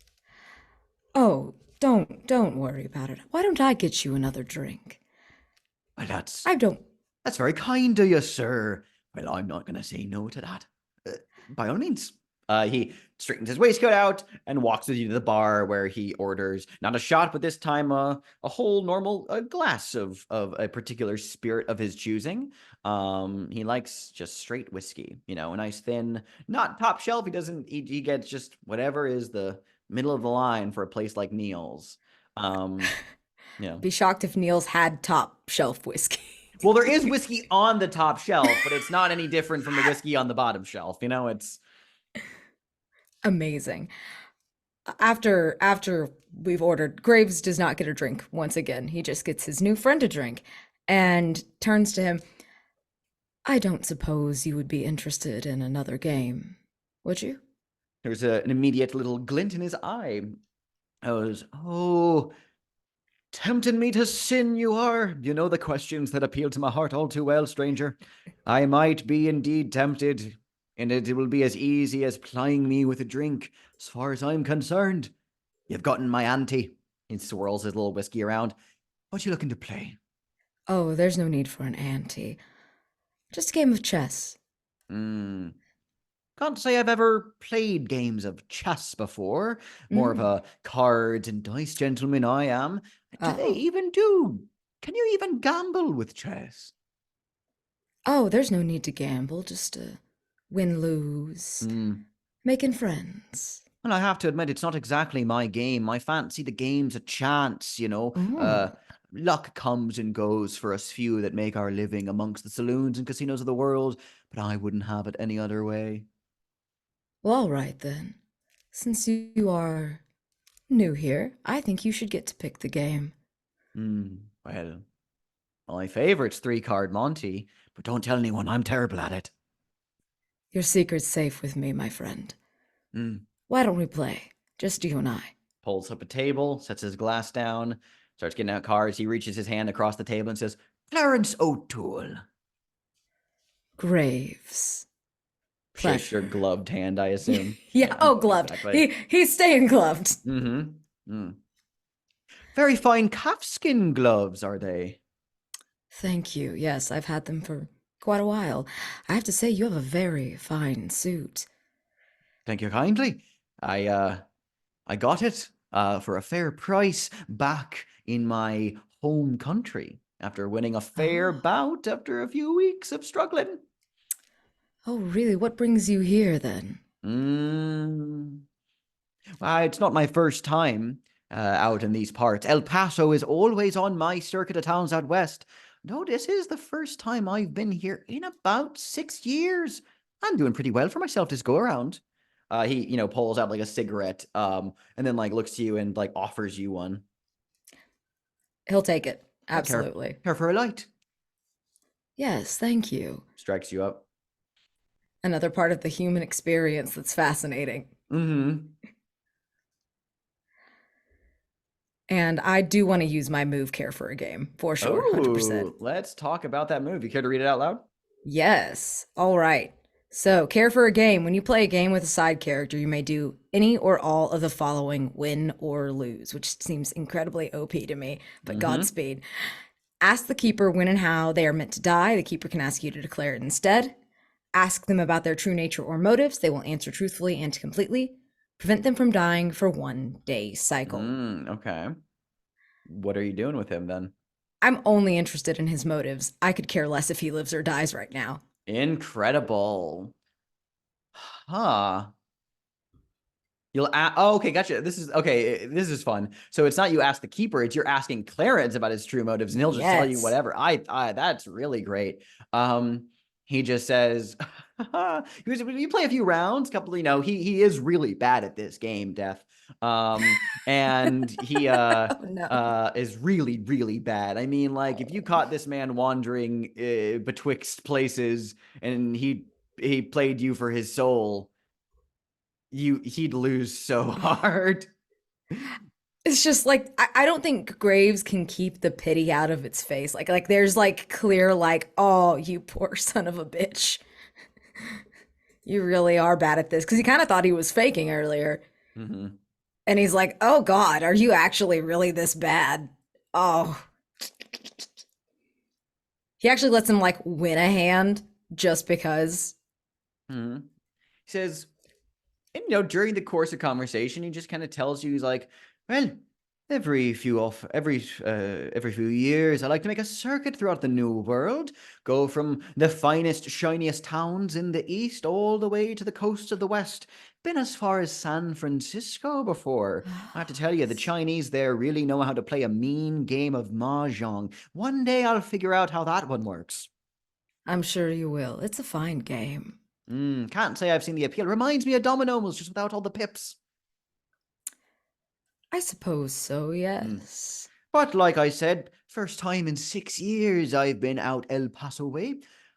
Oh, don't worry about it. Why don't I get you another drink? Well, that's very kind of you, sir. Well, I'm not going to say no to that. By all means. He straightens his waistcoat out and walks with you to the bar, where he orders not a shot, but this time a whole normal glass of a particular spirit of his choosing. He likes just straight whiskey, a nice thin, not top shelf. He gets just whatever is the middle of the line for a place like Neil's. Be shocked if Neil's had top shelf whiskey. Well, there is whiskey on the top shelf, but it's not any different from the whiskey on the bottom shelf. It's amazing. After we've ordered, Graves does not get a drink once again. He just gets his new friend a drink and turns to him. I don't suppose you would be interested in another game, would you? There's an immediate little glint in his eye. Tempting me to sin you are. You know the questions that appeal to my heart all too well, stranger. I might be indeed tempted, and it will be as easy as plying me with a drink, as far as I'm concerned. You've gotten my ante. He swirls his little whiskey around. What you looking to play? Oh, there's no need for an ante. Just a game of chess. Can't say I've ever played games of chess before. More of a cards and dice gentleman I am. Do they even do Can you even gamble with chess? Oh, there's no need to gamble, just win-lose, Hmm. making friends. Well, I have to admit, it's not exactly my game. I fancy the game's a chance, you know. Oh. Luck comes and goes for us few that make our living amongst the saloons and casinos of the world, but I wouldn't have it any other way. Well, all right then. Since you are new here, I think you should get to pick the game. Well, my favorite's 3-card Monty, but don't tell anyone I'm terrible at it. Your secret's safe with me, my friend. Hmm. Why don't we play? Just you and I. Pulls up a table, sets his glass down, starts getting out cards. He reaches his hand across the table and says, Clarence O'Toole. Graves. Shakes your Pleasure. gloved hand, I assume. Yeah, oh, gloved. Exactly. He's staying gloved. Very fine calfskin gloves, are they? Thank you. Yes, I've had them for quite a while. I have to say, you have a very fine suit. Thank you kindly. I got it for a fair price back in my home country after winning a fair Oh. bout after a few weeks of struggling. Oh, really? What brings you here then? It's not my first time out in these parts. El Paso is always on my circuit of towns out west. No, this is the first time I've been here in about 6 years. I'm doing pretty well for myself this go around. He, pulls out like a cigarette, and then like looks to you and like offers you one. He'll take it. Care- Absolutely. Care for a light? Yes, thank you. Strikes you up. Another part of the human experience that's fascinating. And I do want to use my move care for a game, for sure, 100%. Oh, let's talk about that move. You care to read it out loud? Yes. All right. So, care for a game. When you play a game with a side character, you may do any or all of the following: win or lose, which seems incredibly OP to me, but Godspeed. Ask the keeper when and how they are meant to die. The keeper can ask you to declare it instead. Ask them about their true nature or motives. They will answer truthfully and completely. Prevent them from dying for 1 day cycle. Okay. What are you doing with him then? I'm only interested in his motives. I could care less if he lives or dies right now. Incredible. Huh. Oh, okay, gotcha. This is fun. So it's not you ask the keeper, it's you're asking Clarence about his true motives, and he'll just tell you Yes. whatever. That's really great. He just says, you play a few rounds, couple, he is really bad at this game, Death. And he Oh, no. is really, really bad. I mean, like, if you caught this man wandering betwixt places and he played you for his soul, he'd lose so hard. It's just like I don't think Graves can keep the pity out of its face. Like there's like clear like, oh, you poor son of a bitch. You really are bad at this, because he kind of thought he was faking earlier. And he's like, oh God, are you actually really this bad? Oh. He actually lets him like win a hand just because. He says, and during the course of conversation, he just kind of tells you, he's like, well, every few years, I like to make a circuit throughout the New World, go from the finest, shiniest towns in the east all the way to the coast of the west. Been as far as San Francisco before. I have to tell you, the Chinese there really know how to play a mean game of mahjong. One day I'll figure out how that one works. I'm sure you will. It's a fine game. Can't say I've seen the appeal. Reminds me of dominoes, just without all the pips. I suppose so, yes. But like I said, first time in 6 years I've been out El Paso way.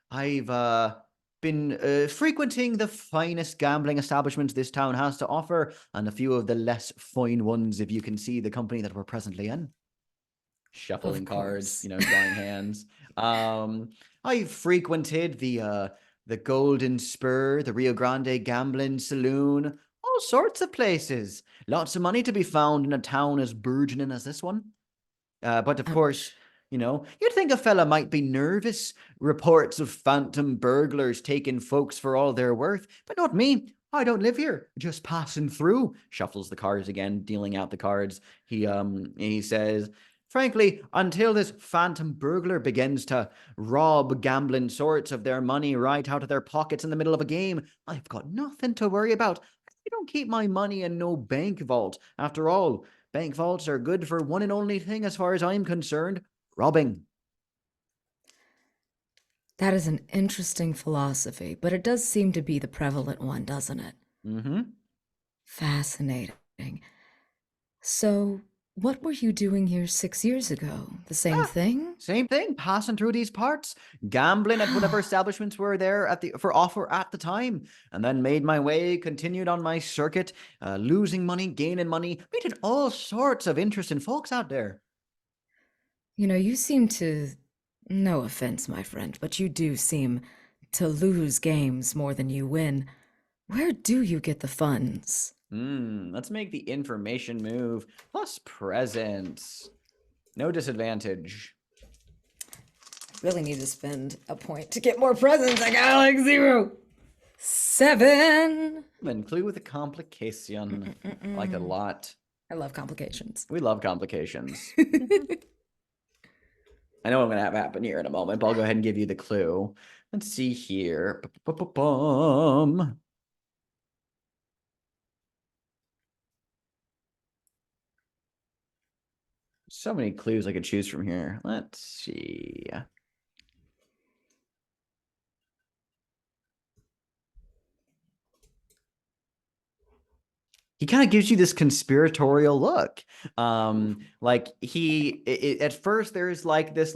I've been frequenting the finest gambling establishments this town has to offer, and a few of the less fine ones, if you can see the company that we're presently in. Shuffling cards, drawing hands. I've frequented the Golden Spur, the Rio Grande Gambling Saloon, all sorts of places. Lots of money to be found in a town as burgeoning as this one. But of course, you'd think a fella might be nervous. Reports of phantom burglars taking folks for all they're worth, but not me. I don't live here. Just passing through. Shuffles the cards again, dealing out the cards. He says, Frankly, until this phantom burglar begins to rob gambling sorts of their money right out of their pockets in the middle of a game, I've got nothing to worry about. I don't keep my money in no bank vault. After all, bank vaults are good for one and only thing as far as I'm concerned, robbing. That is an interesting philosophy, but it does seem to be the prevalent one, doesn't it? Mm-hmm. Fascinating. So, what were you doing here 6 years ago? The same thing? Same thing, passing through these parts, gambling at whatever establishments were there for offer at the time, and then made my way, continued on my circuit, losing money, gaining money, meeting all sorts of interesting folks out there. You know, you seem to, no offense, my friend, but you do seem to lose games more than you win. Where do you get the funds? Let's make the information move, plus presents. No disadvantage. Really need to spend a point to get more presents. I got like 0. 7. Then clue with a complication. Like a lot. I love complications. We love complications. I know what I'm going to have happen here in a moment, but I'll go ahead and give you the clue. Let's see here. Bum. So many clues I could choose from here. Let's see. He kind of gives you this conspiratorial look. Like at first there's like this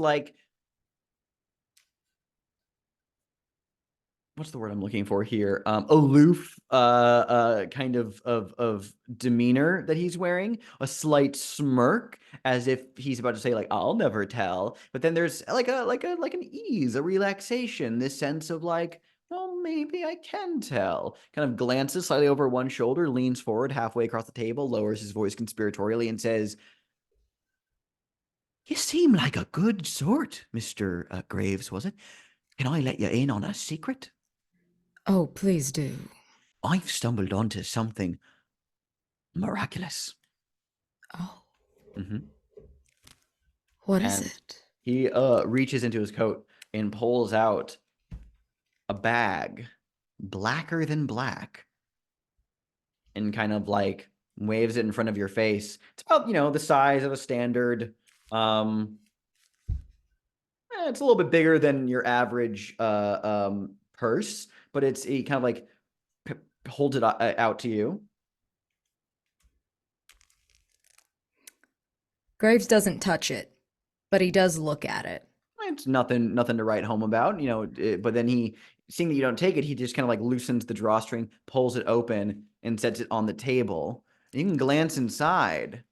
what's the word I'm looking for here? Aloof kind of demeanor that he's wearing, a slight smirk as if he's about to say like, I'll never tell. But then there's like an ease, a relaxation, this sense of like, well, maybe I can tell. Kind of glances slightly over one shoulder, leans forward halfway across the table, lowers his voice conspiratorially and says, you seem like a good sort, Mr. Graves, was it? Can I let you in on a secret? Oh, please do. I've stumbled onto something miraculous. Oh. Mm-hmm. What is And it? he reaches into his coat and pulls out a bag, blacker than black, and kind of like waves it in front of your face. It's about, the size of a standard. It's a little bit bigger than your average purse, but he kind of like holds it out to you. Graves doesn't touch it, but he does look at it. It's nothing to write home about, but then seeing that you don't take it, he just kind of like loosens the drawstring, pulls it open, and sets it on the table. You can glance inside.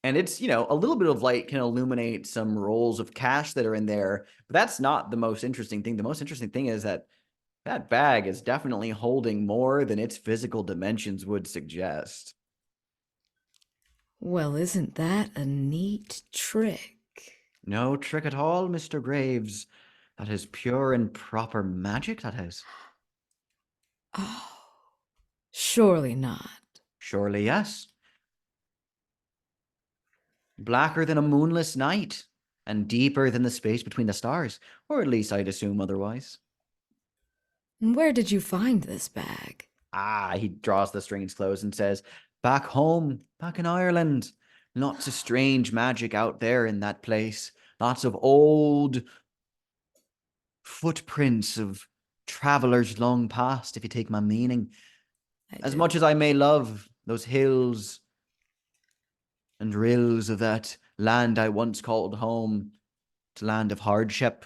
And it's, a little bit of light can illuminate some rolls of cash that are in there. But that's not the most interesting thing. The most interesting thing is that bag is definitely holding more than its physical dimensions would suggest. Well, isn't that a neat trick? No trick at all, Mr. Graves. That is pure and proper magic, that is. Oh, surely not. Surely yes. Blacker than a moonless night, and deeper than the space between the stars, or at least I'd assume otherwise. And where did you find this bag? He draws the strings close and says, back home, back in Ireland. Lots of strange magic out there in that place. Lots of old footprints of travelers long past, if you take my meaning. As much as I may love those hills and rills of that land I once called home, it's a land of hardship.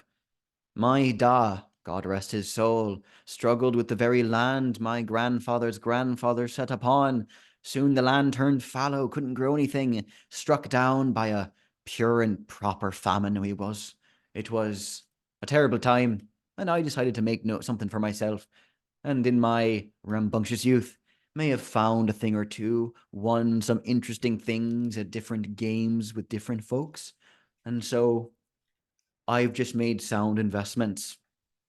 My da, God rest his soul, struggled with the very land my grandfather's grandfather set upon. Soon the land turned fallow, couldn't grow anything, struck down by a pure and proper famine he was. It was a terrible time, and I decided to make something for myself. And in my rambunctious youth, may have found a thing or two, won some interesting things at different games with different folks. And so I've just made sound investments.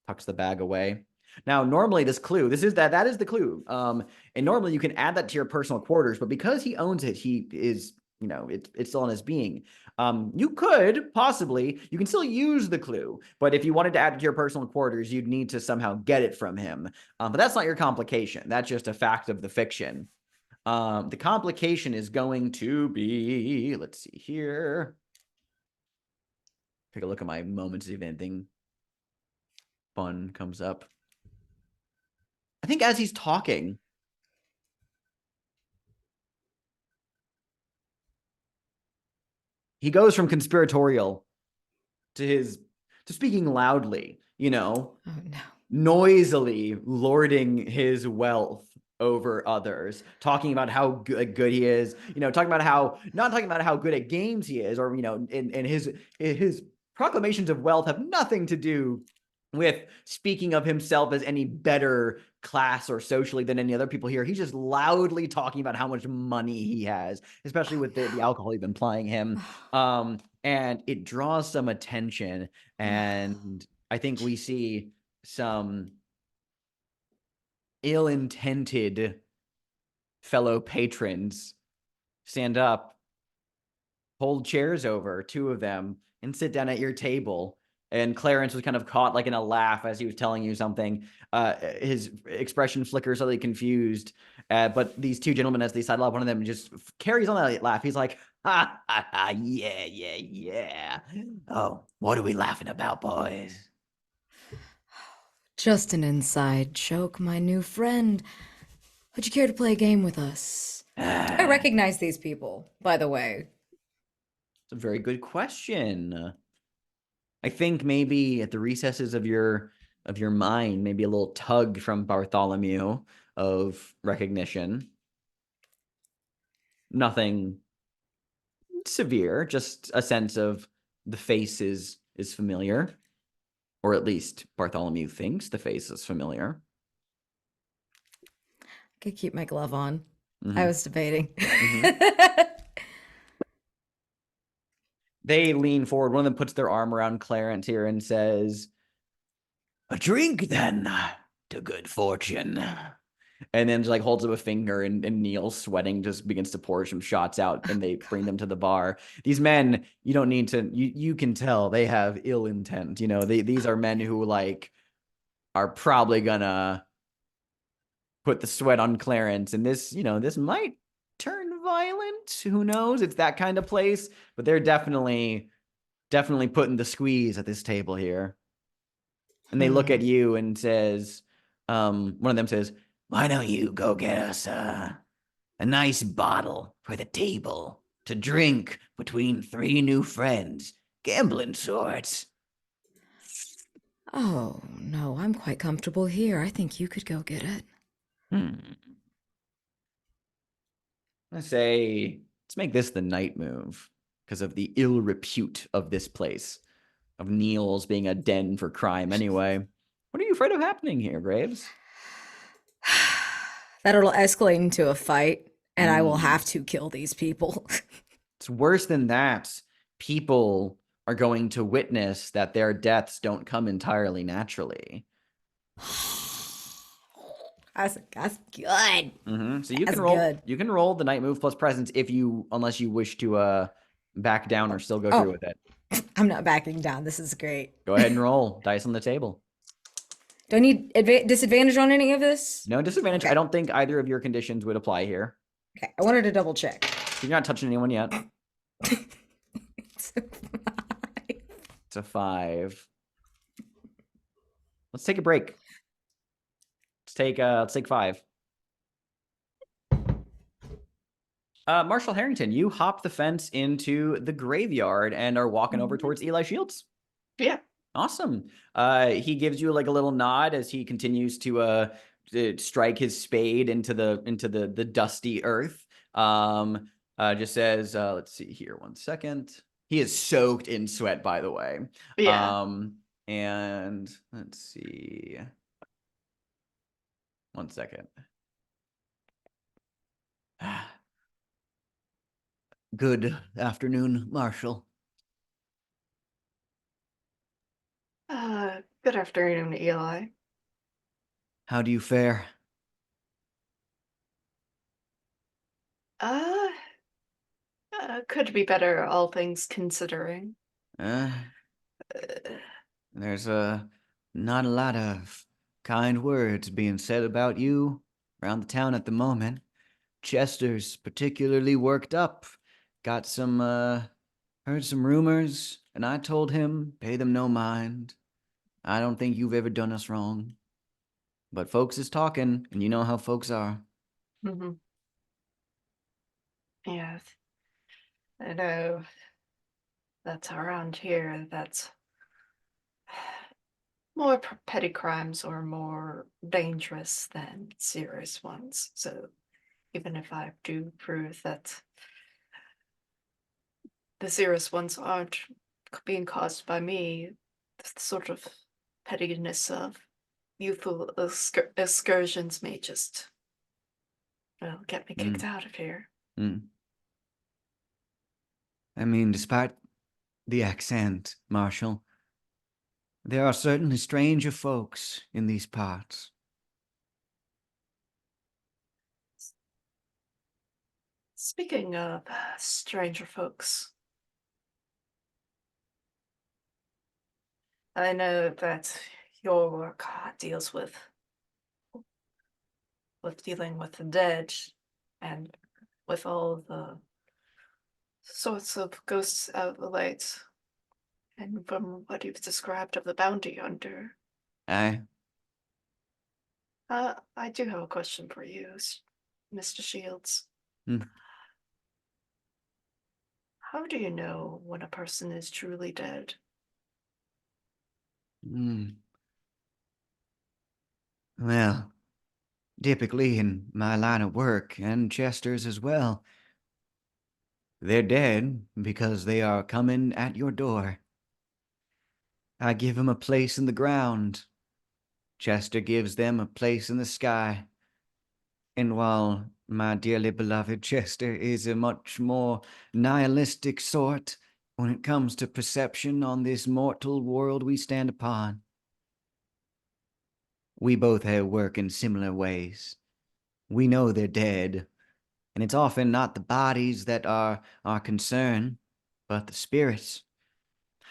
Tucks the bag away. Now, normally this clue, that is the clue. And normally you can add that to your personal quarters, but because he owns it, he is you know, it's still in his being. You could possibly, you can still use the clue, but if you wanted to add it to your personal quarters, you'd need to somehow get it from him. But that's not your complication. That's just a fact of the fiction. The complication is going to be, let's see here. Take a look at my moments, see if anything fun comes up. I think as he's talking, he goes from conspiratorial to speaking loudly, you know, Oh no. noisily lording his wealth over others, talking about how good he is, you know, talking about how, not talking about how good at games he is, or, you know, and his proclamations of wealth have nothing to do with speaking of himself as any better class or socially than any other people here. He's just loudly talking about how much money he has, especially with the alcohol he's been plying him. And it draws some attention, and I think we see some ill-intended fellow patrons stand up, hold chairs over, two of them, and sit down at your table. And Clarence was kind of caught like in a laugh as he was telling you something. His expression flickers, slightly confused. But these two gentlemen, as they sidle up, one of them just carries on that laugh. He's like, ha, ha, ha, yeah, yeah, yeah. Oh, what are we laughing about, boys? Just an inside joke, my new friend. Would you care to play a game with us? I recognize these people, by the way. It's a very good question. I think maybe at the recesses of your mind, maybe a little tug from Bartholomew of recognition. Nothing severe, just a sense of the face is familiar, or at least Bartholomew thinks the face is familiar. I could keep my glove on. Mhm. I was debating. They lean forward. One of them puts their arm around Clarence here and says, "A drink, then, to good fortune." And then just like holds up a finger, and Neil, sweating, just begins to pour some shots out, and they bring them to the bar. These men, you don't need to, you can tell they have ill intent. You know, these are men who like are probably gonna put the sweat on Clarence, and this, you know, this might turn violent. Who knows? It's that kind of place, but they're definitely putting the squeeze at this table here. And they look at you and says, one of them says, "Why don't you go get us a nice bottle for the table to drink between three new friends, gambling sorts?" Oh, no, I'm quite comfortable here. I think you could go get it. I say, let's make this the night move because of the ill repute of this place, of Neil's being a den for crime anyway. What are you afraid of happening here, Graves? That it'll escalate into a fight, and I will have to kill these people. It's worse than that. People are going to witness that their deaths don't come entirely naturally. That's good. So you That's can roll. good. You can roll the night move plus presence unless you wish to back down or still go through with it. I'm not backing down. This is great. Go ahead and roll dice on the table. Do I need disadvantage on any of this? No disadvantage. Okay. I don't think either of your conditions would apply here. Okay, I wanted to double check. You're not touching anyone yet. It's a 5. It's a 5. Let's take a break. Let's take 5. Marshal Harrington, you hop the fence into the graveyard and are walking over towards Eli Shields. Yeah. Awesome. He gives you like a little nod as he continues to strike his spade into the dusty earth. Just says, let's see here, 1 second. He is soaked in sweat, by the way. Yeah. And let's see. 1 second. Good afternoon, Marshal. Good afternoon, Eli. How do you fare? Could be better, all things considering. Uh, Uh, there's not a lot of kind words being said about you around the town at the moment. Chester's particularly worked up. Got some, heard some rumors, and I told him, pay them no mind. I don't think you've ever done us wrong. But folks is talking, and you know how folks are. mhm. Yes, I know. That's around here. That's more petty crimes are more dangerous than serious ones. So even if I do prove that the serious ones aren't being caused by me, the sort of pettiness of youthful excursions may just, well, get me kicked out of here. Mm. I mean, despite the accent, Marshal, there are certainly stranger folks in these parts. Speaking of stranger folks, I know that your work deals with dealing with the dead and with all the sorts of ghosts out of the light. And from what you've described of the bounty hunter, I, I do have a question for you, Mr. Shields. Hmm. How do you know when a person is truly dead? Well, typically in my line of work, and Chester's as well, they're dead because they are coming at your door. I give them a place in the ground. Chester gives them a place in the sky. And while my dearly beloved Chester is a much more nihilistic sort when it comes to perception on this mortal world we stand upon, we both have work in similar ways. We know they're dead, and it's often not the bodies that are our concern, but the spirits.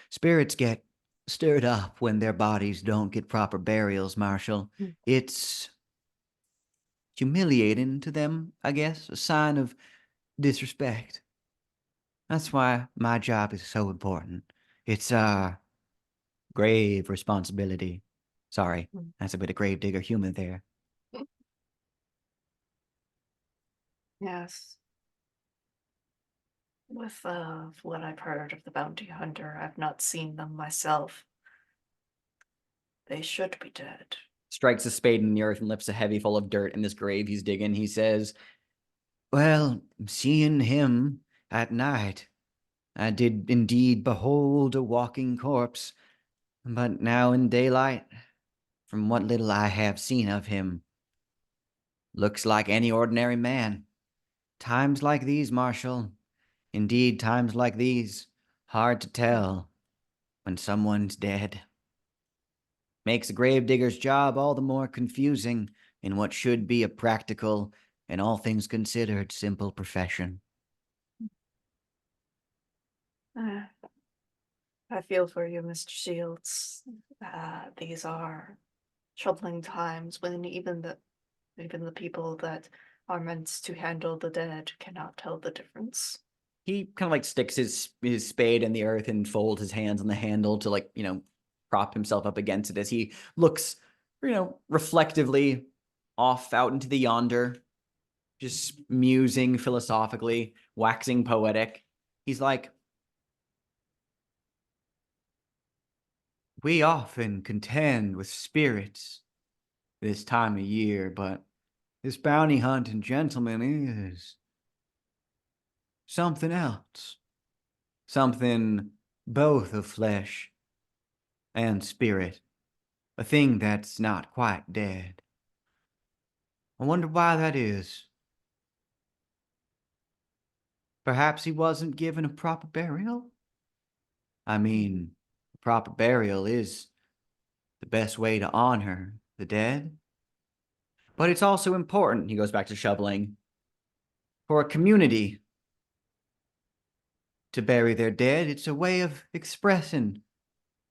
Spirits get stirred up when their bodies don't get proper burials, Marshal. Mm. It's humiliating to them, I guess, a sign of disrespect. That's why my job is so important. It's a grave responsibility. Sorry, Mm. that's a bit of gravedigger humor there. Yes. With what I've heard of the bounty hunter, I've not seen them myself. They should be dead. Strikes a spade in the earth and lifts a heavy full of dirt in this grave he's digging. He says, well, seeing him at night, I did indeed behold a walking corpse, but now in daylight, from what little I have seen of him, looks like any ordinary man. Times like these, Marshal, indeed times like these, hard to tell when someone's dead. Makes a gravedigger's job all the more confusing in what should be a practical and all things considered simple profession. Uh, I feel for you, Mr. Shields. These are troubling times when even the people that are meant to handle the dead cannot tell the difference. He kind of like sticks his spade in the earth and folds his hands on the handle to, like, prop himself up against it as he looks, reflectively off out into the yonder, just musing philosophically, waxing poetic. He's like, we often contend with spirits this time of year, but this bounty hunting gentleman is something else. Something both of flesh and spirit. A thing that's not quite dead. I wonder why that is. Perhaps he wasn't given a proper burial? I mean, a proper burial is the best way to honor the dead. But it's also important, he goes back to shoveling, for a community To bury their dead, it's a way of expressing,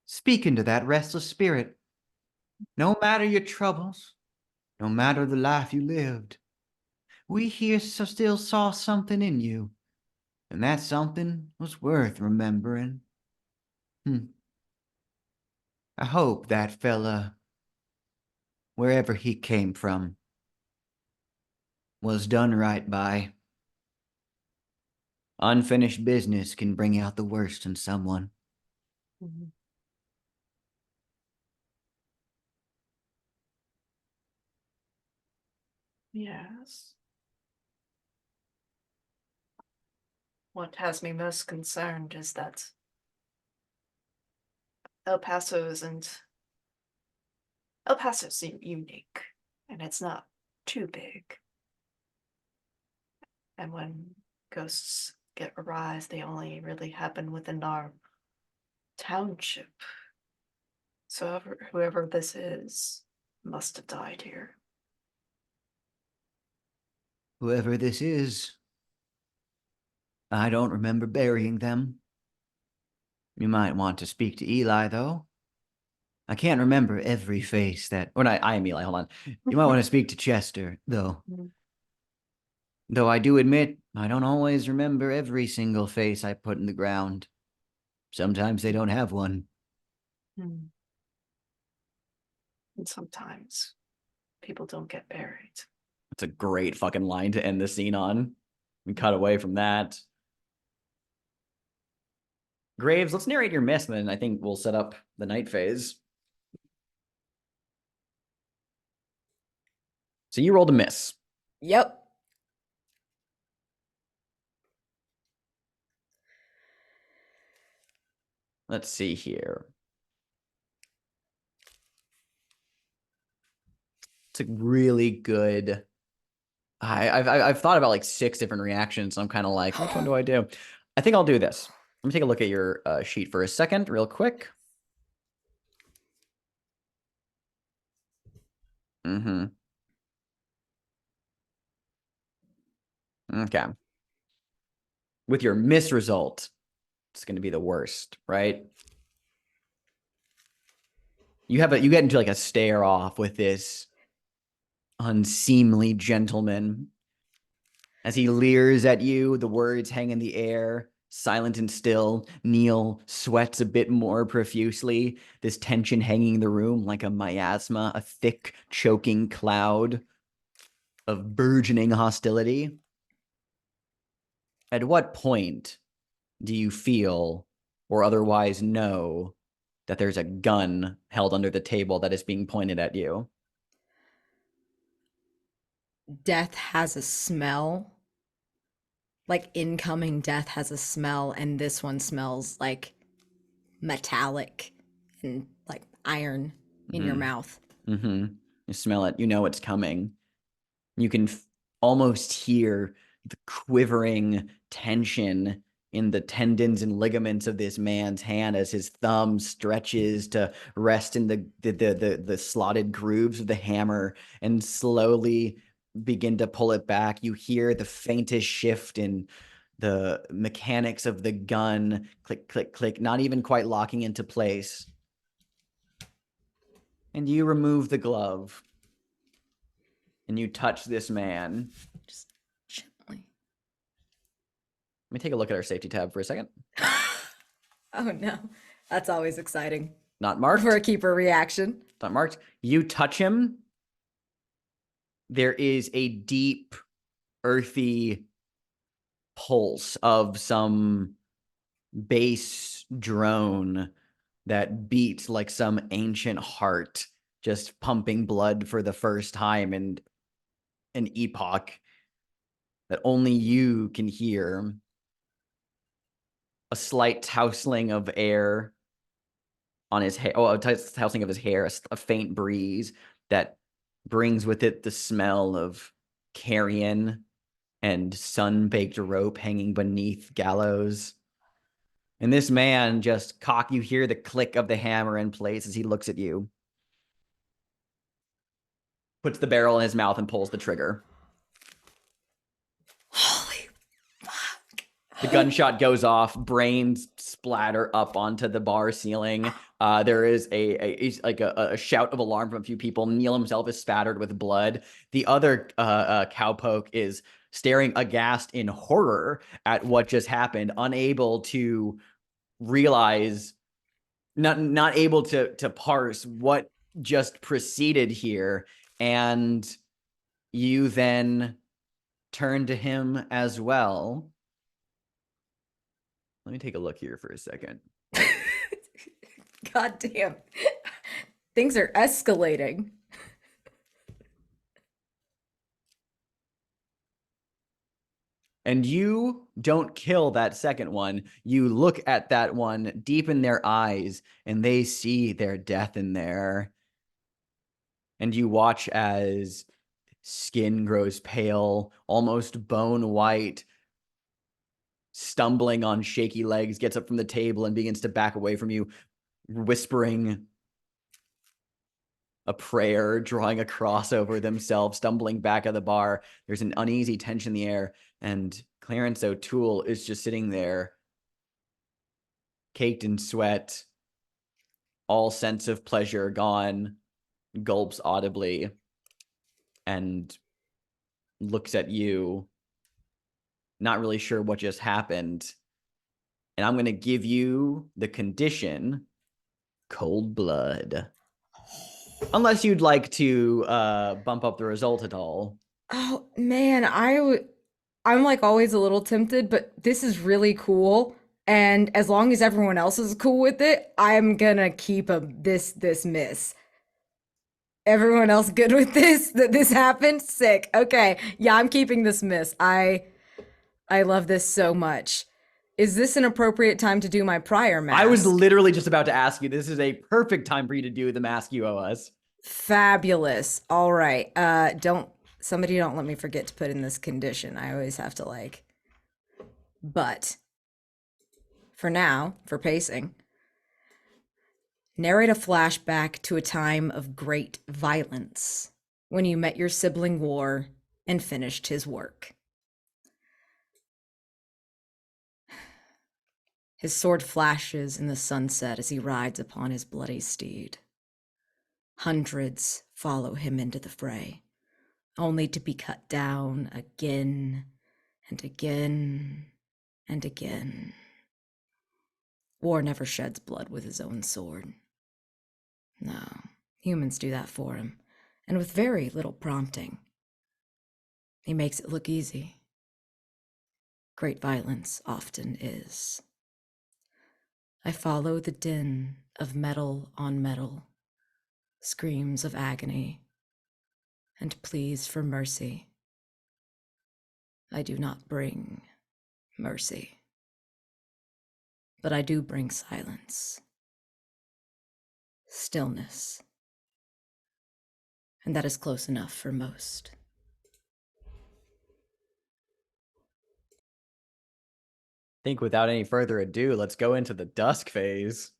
speaking to that restless spirit. No matter your troubles, no matter the life you lived, we here still saw something in you, and that something was worth remembering. I hope that fella, wherever he came from, was done right by. Unfinished business can bring out the worst in someone. Mhm. Yes. What has me most concerned is that El Paso isn't. El Paso's unique, and it's not too big. And when ghosts get arise, they only really happen within our township. So whoever this is must have died here. Whoever this is, I don't remember burying them. You might want to speak to Eli, though. I can't remember every face that. Or not, I am Eli, hold on. You might want to speak to Chester, though. Though I do admit, I don't always remember every single face I put in the ground. Sometimes they don't have one. And sometimes people don't get buried. That's a great fucking line to end the scene on. We cut away from that. Graves, let's narrate your miss, and then I think we'll set up the night phase. So you rolled a miss. Yep. Let's see here. It's a really good. I've thought about like 6 different reactions. So I'm kind of like, which one do I do? I think I'll do this. Let me take a look at your sheet for a second, real quick. Okay. With your miss result, it's going to be the worst, right? You get into like a stare off with this unseemly gentleman as he leers at you. The words hang in the air, silent and still. Neil sweats a bit more profusely, this tension hanging in the room like a miasma, a thick, choking cloud of burgeoning hostility. At what point do you feel or otherwise know that there's a gun held under the table that is being pointed at you? Death has a smell. Like incoming death has a smell, and this one smells like metallic and like iron in your mouth. You smell it. You know it's coming. You can almost hear the quivering tension in the tendons and ligaments of this man's hand as his thumb stretches to rest in the slotted grooves of the hammer and slowly begin to pull it back. You hear the faintest shift in the mechanics of the gun, click, click, click, not even quite locking into place. And you remove the glove and you touch this man. Just gently. Let me take a look at our safety tab for a second. Oh no. That's always exciting. Not marked. For a keeper reaction. Not marked. You touch him. There is a deep, earthy pulse of some bass drone that beats like some ancient heart, just pumping blood for the first time in an epoch that only you can hear. A slight tousling of air on his hair, a tousling of his hair, a faint breeze that brings with it the smell of carrion and sun-baked rope hanging beneath gallows. And this man just you hear the click of the hammer in place as he looks at you. Puts the barrel in his mouth and pulls the trigger. Holy fuck. The gunshot goes off, brains splatter up onto the bar ceiling. There is a shout of alarm from a few people. Neil himself is spattered with blood. The other cowpoke is staring aghast in horror at what just happened, unable to realize, not able to parse what just proceeded here. And you then turn to him as well. Let me take a look here for a second. God damn. Things are escalating. And you don't kill that second one. You look at that one deep in their eyes, and they see their death in there. And you watch as skin grows pale, almost bone white, stumbling on shaky legs, gets up from the table and begins to back away from you, whispering a prayer, drawing a cross over themselves, stumbling back at the bar. There's an uneasy tension in the air, and Clarence O'Toole is just sitting there, caked in sweat, all sense of pleasure gone, gulps audibly, and looks at you, not really sure what just happened. And I'm going to give you the condition cold blood. Unless you'd like to bump up the result at all. Oh man, I'm like always a little tempted, but this is really cool. And as long as everyone else is cool with it, I'm gonna keep this miss. Everyone else good with this? That this happened? Sick. Okay. Yeah, I'm keeping this miss. I love this so much. Is this an appropriate time to do my prior mask? I was literally just about to ask you. This is a perfect time for you to do the mask you owe us. Fabulous. All right. Somebody don't let me forget to put in this condition. I always have to but for now, for pacing, narrate a flashback to a time of great violence when you met your sibling War and finished his work. His sword flashes in the sunset as he rides upon his bloody steed. Hundreds follow him into the fray, only to be cut down again and again and again. War never sheds blood with his own sword. No, humans do that for him, and with very little prompting. He makes it look easy. Great violence often is. I follow the din of metal on metal, screams of agony, and pleas for mercy. I do not bring mercy, but I do bring silence, stillness, and that is close enough for most. I think without any further ado, let's go into the dusk phase.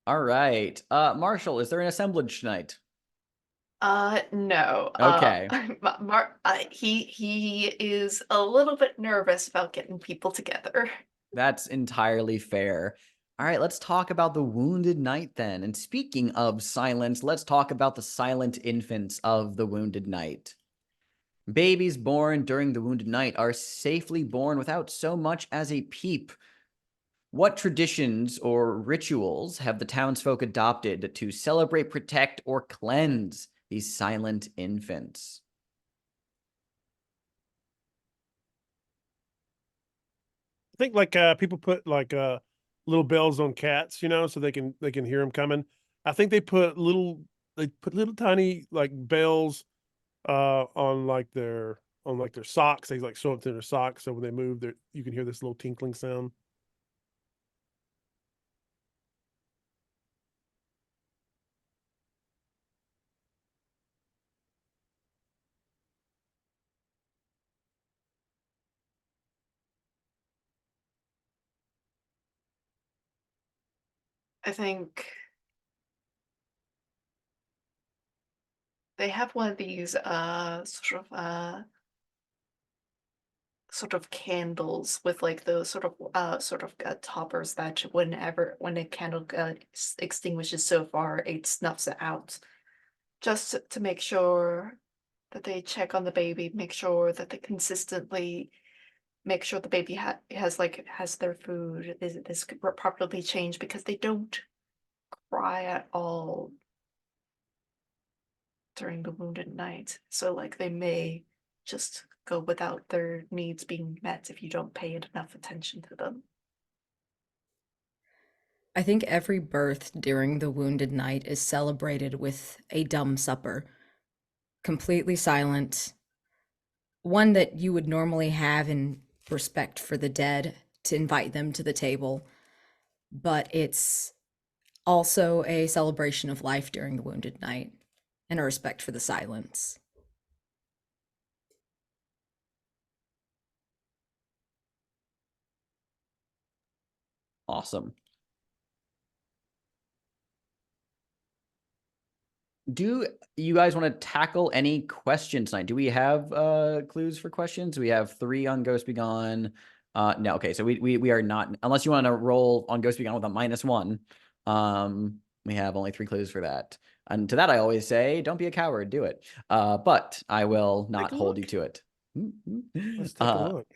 All right. Marshall, is there an assemblage tonight? No. Okay. He is a little bit nervous about getting people together. That's entirely fair. All right, let's talk about the Wounded Knight then. And speaking of silence, let's talk about the silent infants of the Wounded Knight. Babies born during the Wounded Knight are safely born without so much as a peep. What traditions or rituals have the townsfolk adopted to celebrate, protect, or cleanse these silent infants? I think people put little bells on cats, so they can hear them coming. I think they put little tiny bells on their socks. They sew up to their socks, so when they move, you can hear this little tinkling sound. I think they have one of these sort of sort of candles with like those sort of toppers that when a candle extinguishes so far, it snuffs it out, just to make sure that they check on the baby, make sure that they consistently make sure the baby has their food is properly changed, because they don't cry at all during the wounded night. So like they may just go without their needs being met if you don't pay enough attention to them. I think every birth during the wounded night is celebrated with a dumb supper, completely silent, one that you would normally have in respect for the dead to invite them to the table, but it's also a celebration of life during the wounded night and a respect for the silence. Awesome. Do you guys want to tackle any questions tonight? Do we have clues for questions? We have 3 on Ghost Be Gone. No, okay, so we are not, unless you want to roll on Ghost Be Gone with a -1. We have only 3 clues for that. And to that I always say, don't be a coward, do it. But I will not hold you to it. Let's take a look.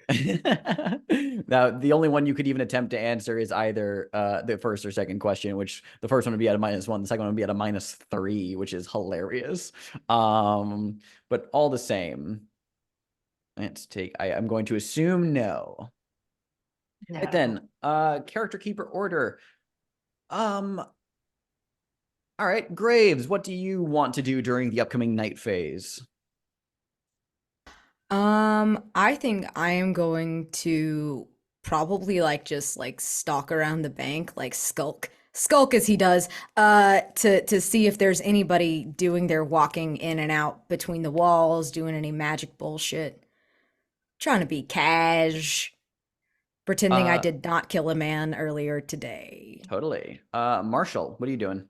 Now, the only one you could even attempt to answer is either the first or second question, which the first one would be at a -1, the second one would be at a -3, which is hilarious. But all the same, let's take. I'm going to assume no. No. Right then, character keeper order. All right, Graves, what do you want to do during the upcoming night phase? I think I am going to probably just stalk around the bank, like skulk as he does, to see if there's anybody doing their walking in and out between the walls, doing any magic bullshit. Trying to be cash, pretending I did not kill a man earlier today. Totally. Marshall, what are you doing?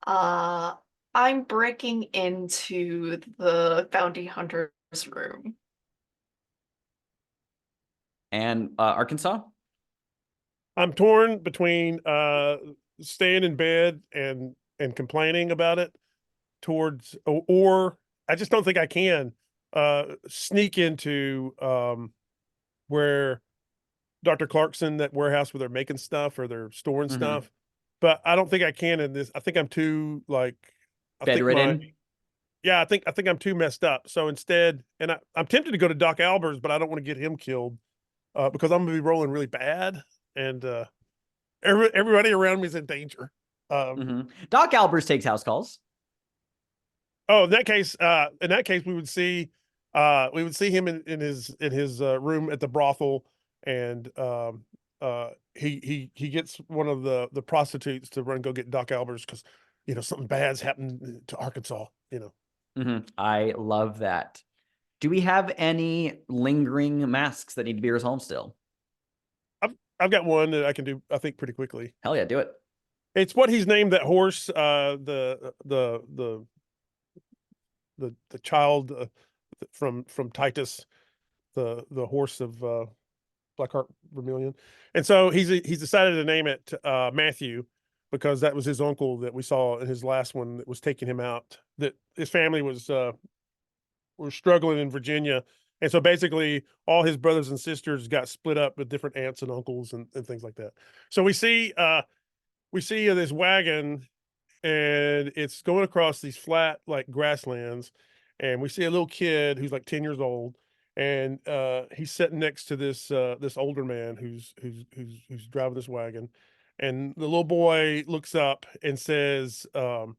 I'm breaking into the bounty hunter's room. And Arkansas? I'm torn between staying in bed and complaining about it towards, or I just don't think I can sneak into where Dr. Clarkson, that warehouse where they're making stuff or they're storing stuff. But I don't think I can in this. I think I'm too bedridden. I think I'm too messed up. So instead, and I'm tempted to go to Doc Albers, but I don't want to get him killed because I'm gonna be rolling really bad, and everybody around me is in danger. Doc Albers takes house calls. Oh, in that case, we would see him in his room at the brothel, and he gets one of the prostitutes to run go get Doc Albers because something bad's happened to Arkansas. I love that. Do we have any lingering masks that need to be resolved still? I've got one that I can do, I think, pretty quickly. Hell yeah, do it. It's what he's named that horse, the child from Titus, the horse of Blackheart Vermilion. And so he's decided to name it Matthew, because that was his uncle that we saw in his last one that was taking him out, that his family was struggling in Virginia. And so basically all his brothers and sisters got split up with different aunts and uncles and things like that. So we see this wagon, and it's going across these flat grasslands, and we see a little kid who's 10 years old, and he's sitting next to this older man who's driving this wagon, and the little boy looks up and says, Uncle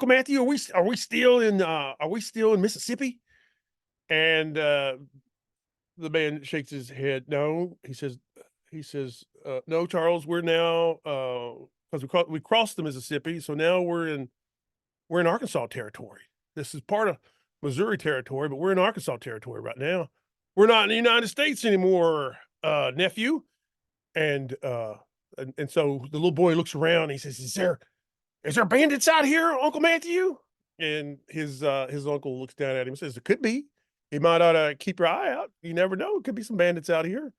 Matthew, are we still in Mississippi? And the man shakes his head. No, he says, no, Charles, we're now because we crossed the Mississippi, so now we're in Arkansas territory. This is part of Missouri territory, but we're in Arkansas territory right now. We're not in the United States anymore, nephew. And so the little boy looks around. And he says, "Is there bandits out here, Uncle Matthew?" And his uncle looks down at him and says, "It could be. you might ought to keep your eye out. You never know. It could be some bandits out here.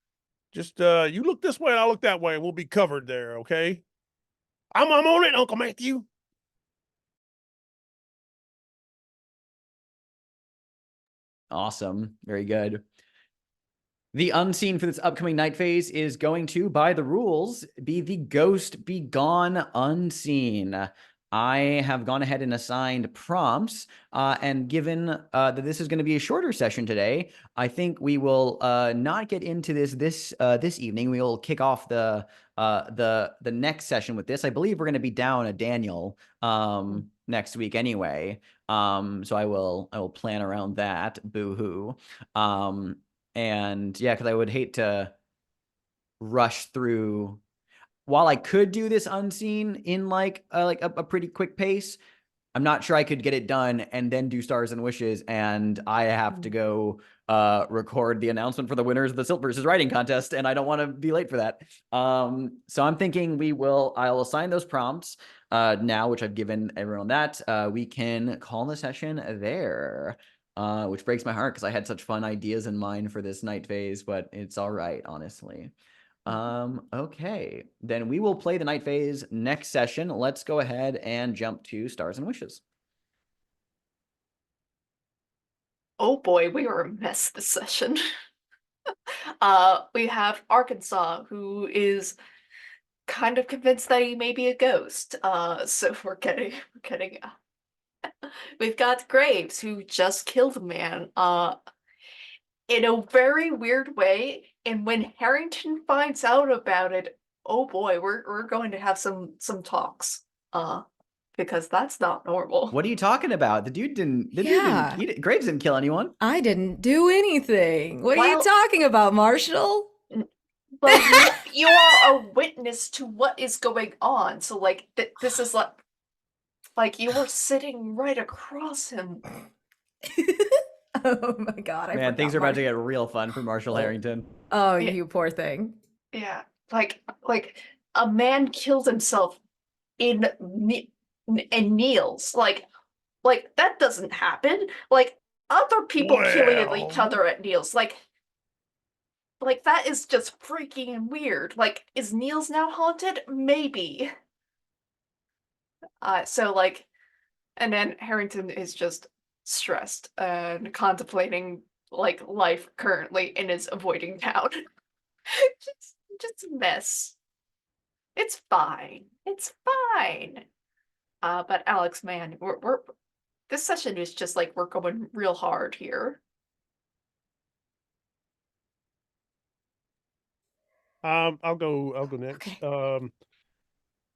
Just you look this way and I'll look that way and we'll be covered there, okay? I'm on it, Uncle Matthew. Awesome. Very good. The unseen for this upcoming night phase is going to, by the rules, be the Ghost Be Gone Unseen. I have gone ahead and assigned prompts, and given that this is going to be a shorter session today, I think we will not get into this evening. We will kick off the next session with this. I believe we're going to be down a Daniel next week anyway. So I will plan around that. Boo hoo. And yeah, because I would hate to rush through. While I could do this unseen in like a pretty quick pace, I'm not sure I could get it done and then do Stars and Wishes, and I have to go record the announcement for the winners of the Silt versus Writing contest, and I don't want to be late for that. So I'm thinking I'll assign those prompts now, which I've given everyone that. We can call the session there. Which breaks my heart because I had such fun ideas in mind for this night phase, but it's all right, honestly. Okay, then we will play the night phase next session. Let's go ahead and jump to Stars and Wishes. Oh boy, we were a mess this session. We have Arkansas, who is kind of convinced that he may be a ghost. So we're getting we've got Graves, who just killed a man, in a very weird way. And when Harrington finds out about it, oh boy, we're going to have some talks. Because that's not normal. What are you talking about? The dude Yeah. Graves didn't kill anyone. I didn't do anything. What are you Well- talking about, Marshall? But you are a witness to what is going on. So like this is like you were sitting right across him. Oh my god, I Man, forgot things are about to Marshall. get real fun for Marshall Harrington. Oh, Yeah. you poor thing. Yeah, like a man killed himself in Neil's. Like that doesn't happen. Like other people killing each other at Neil's. Like that is just freaking and weird. Like, is Neil's now haunted? Maybe. So like, and then Harrington is just stressed and contemplating like life currently and is avoiding town. just a mess. It's fine. It's fine. But Alex, man, we're this session is just like we're going real hard here. I'll go next. Okay.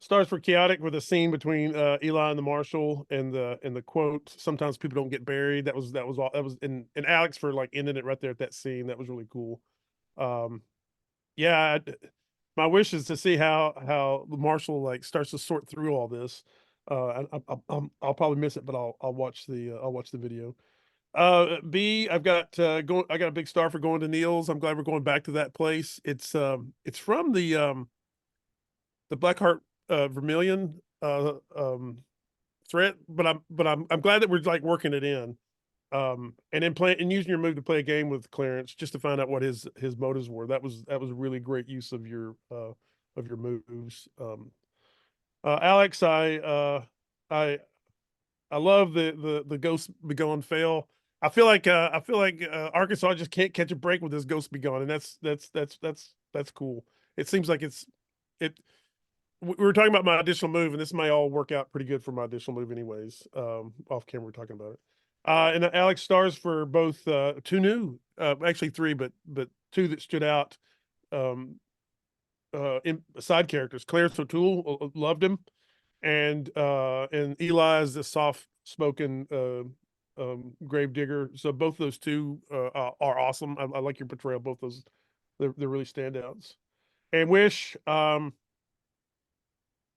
Stars for chaotic with a scene between Eli and the marshal and the quote. Sometimes people don't get buried. That was all. That was and Alex for like ending it right there at that scene. That was really cool. Yeah, my wish is to see how the marshal like starts to sort through all this. I'll probably miss it, but I'll watch the video. B, I got a big star for going to Neil's. I'm glad we're going back to that place. It's from the Blackheart Vermilion threat, but I'm glad that we're like working it in. And then using your move to play a game with Clarence just to find out what his motives were. That was a really great use of your moves. Alex, I love the Ghost Be Gone fail. I feel like Arkansas just can't catch a break with this Ghost Be Gone, and that's cool. It seems like we were talking about my additional move, and this may all work out pretty good for my additional move anyways. Off camera we're talking about it. And Alex stars for both two new, actually three, but two that stood out. In side characters, Clarence O'Toole, loved him, and Eli is the soft-spoken gravedigger. So both those two are awesome. I like your portrayal of both those. They're really standouts. And Wish, I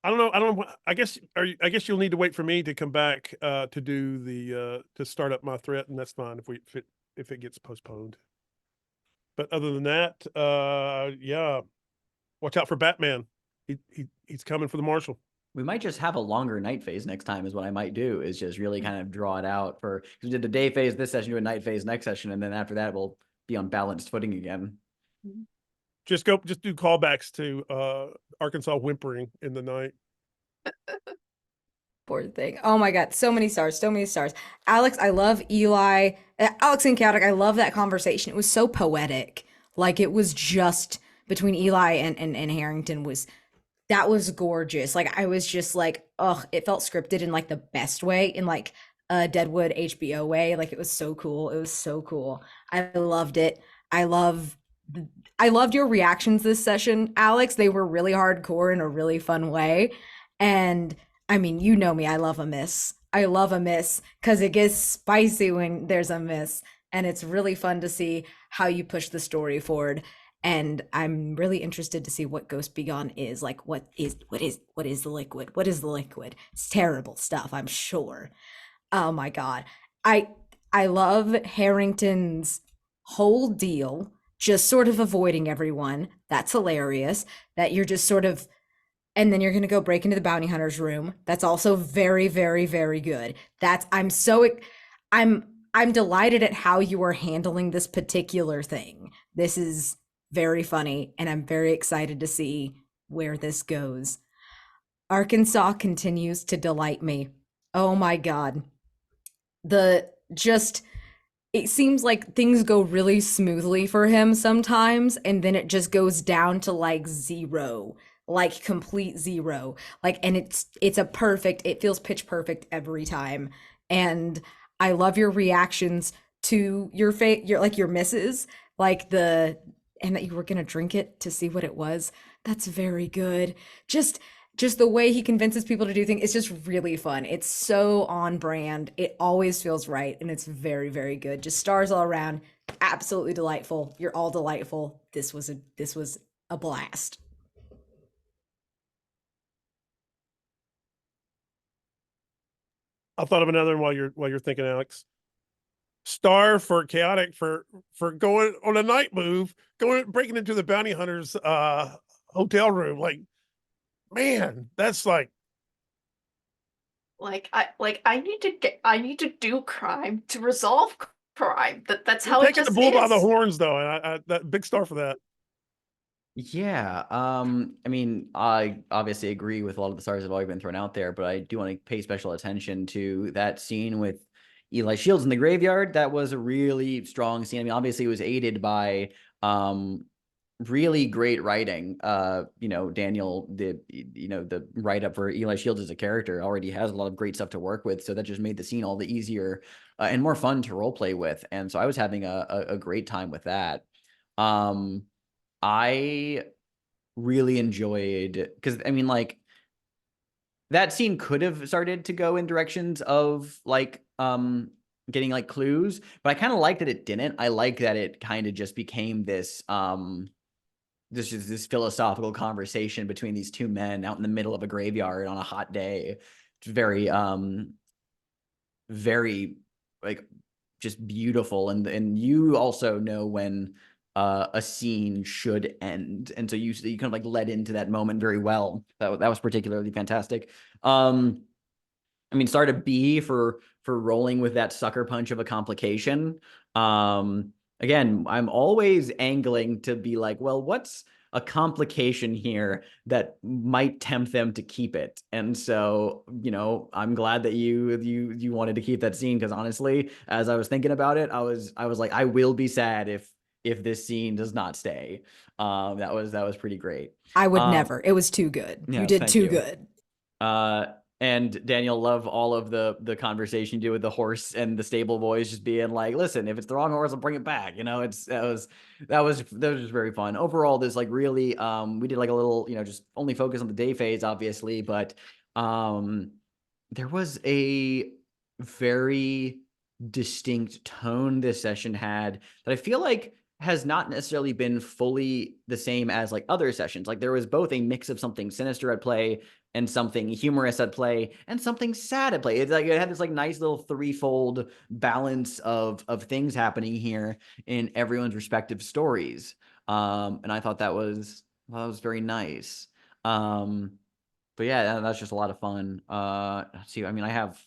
don't know. I guess you'll need to wait for me to come back to do to start up my threat, and that's fine if it gets postponed. But other than that, yeah, watch out for Batman. He's coming for the marshal. We might just have a longer night phase next time is what I might do, is just really kind of draw it out for, because we did the day phase this session, do a night phase next session, and then after that we'll be on balanced footing again. Just do callbacks to Arkansas whimpering in the night. Poor thing. Oh my God. So many stars. So many stars. Alex, I love Eli. Alex and Chaotic, I love that conversation. It was so poetic. Like it was just between Eli and Harrington that was gorgeous. Like I was just like, oh, it felt scripted in like the best way, in like a Deadwood HBO way. Like it was so cool. It was so cool. I loved it. I loved your reactions this session, Alex. They were really hardcore in a really fun way. And I mean, you know me, I love a miss. I love a miss because it gets spicy when there's a miss. And it's really fun to see how you push the story forward. And I'm really interested to see what Ghost Begone is. Like, what is the liquid? What is the liquid? It's terrible stuff, I'm sure. Oh my God. I love Harrington's whole deal, just sort of avoiding everyone. That's hilarious. That you're just sort of, and then you're going to go break into the bounty hunter's room. That's also very, very, very good. I'm delighted at how you are handling this particular thing. This is very funny, and I'm very excited to see where this goes. Arkansas continues to delight me. Oh my God. It seems like things go really smoothly for him sometimes, and then it just goes down to like zero, like complete zero. Like, and it feels pitch perfect every time. And I love your reactions to your misses, and that you were gonna drink it to see what it was. That's very good. Just the way he convinces people to do things, it's just really fun. It's so on brand. It always feels right, and it's very, very good. Just stars all around. Absolutely delightful. You're all delightful. This was a blast. I thought of another one while you're thinking, Alex. Star for Chaotic for going on a night move, breaking into the bounty hunter's hotel room. Like, man, that's like I need to do crime to resolve crime. That's you're how it taking the just bull by the is. horns, though, and I that big star for that. Yeah, I mean, I obviously agree with a lot of the stars that have already been thrown out there, but I do want to pay special attention to that scene with Eli Shields in the graveyard. That was a really strong scene. I mean, obviously it was aided by really great writing. Daniel, the write-up for Eli Shields as a character already has a lot of great stuff to work with, so that just made the scene all the easier and more fun to role play with. And so I was having a great time with that. I really enjoyed, because I mean, like, that scene could have started to go in directions of like getting like clues, but I kind of like that it didn't. I like that it kind of just became this this philosophical conversation between these two men out in the middle of a graveyard on a hot day. It's very very like just beautiful, and you also know when a scene should end, and so you kind of like led into that moment very well. That was particularly fantastic. I mean, start a B for rolling with that sucker punch of a complication. Again, I'm always angling to be like, well, what's a complication here that might tempt them to keep it? And so, I'm glad that you wanted to keep that scene, because honestly, as I was thinking about it, I was like, I will be sad if this scene does not stay. That was pretty great. I would never. It was too good. You Yes, did thank too you. good. And Daniel, love all of the conversation you do with the horse and the stable boys just being like, listen, if it's the wrong horse, I'll bring it back. That was just very fun. Overall, this like really we did like a little, just only focus on the day phase, obviously, but there was a very distinct tone this session had that I feel like has not necessarily been fully the same as like other sessions. Like there was both a mix of something sinister at play and something humorous at play and something sad at play. It's like it had this like nice little threefold balance of things happening here in everyone's respective stories. And I thought that was very nice. But but yeah, that's just a lot of fun. Let's see. I mean, I have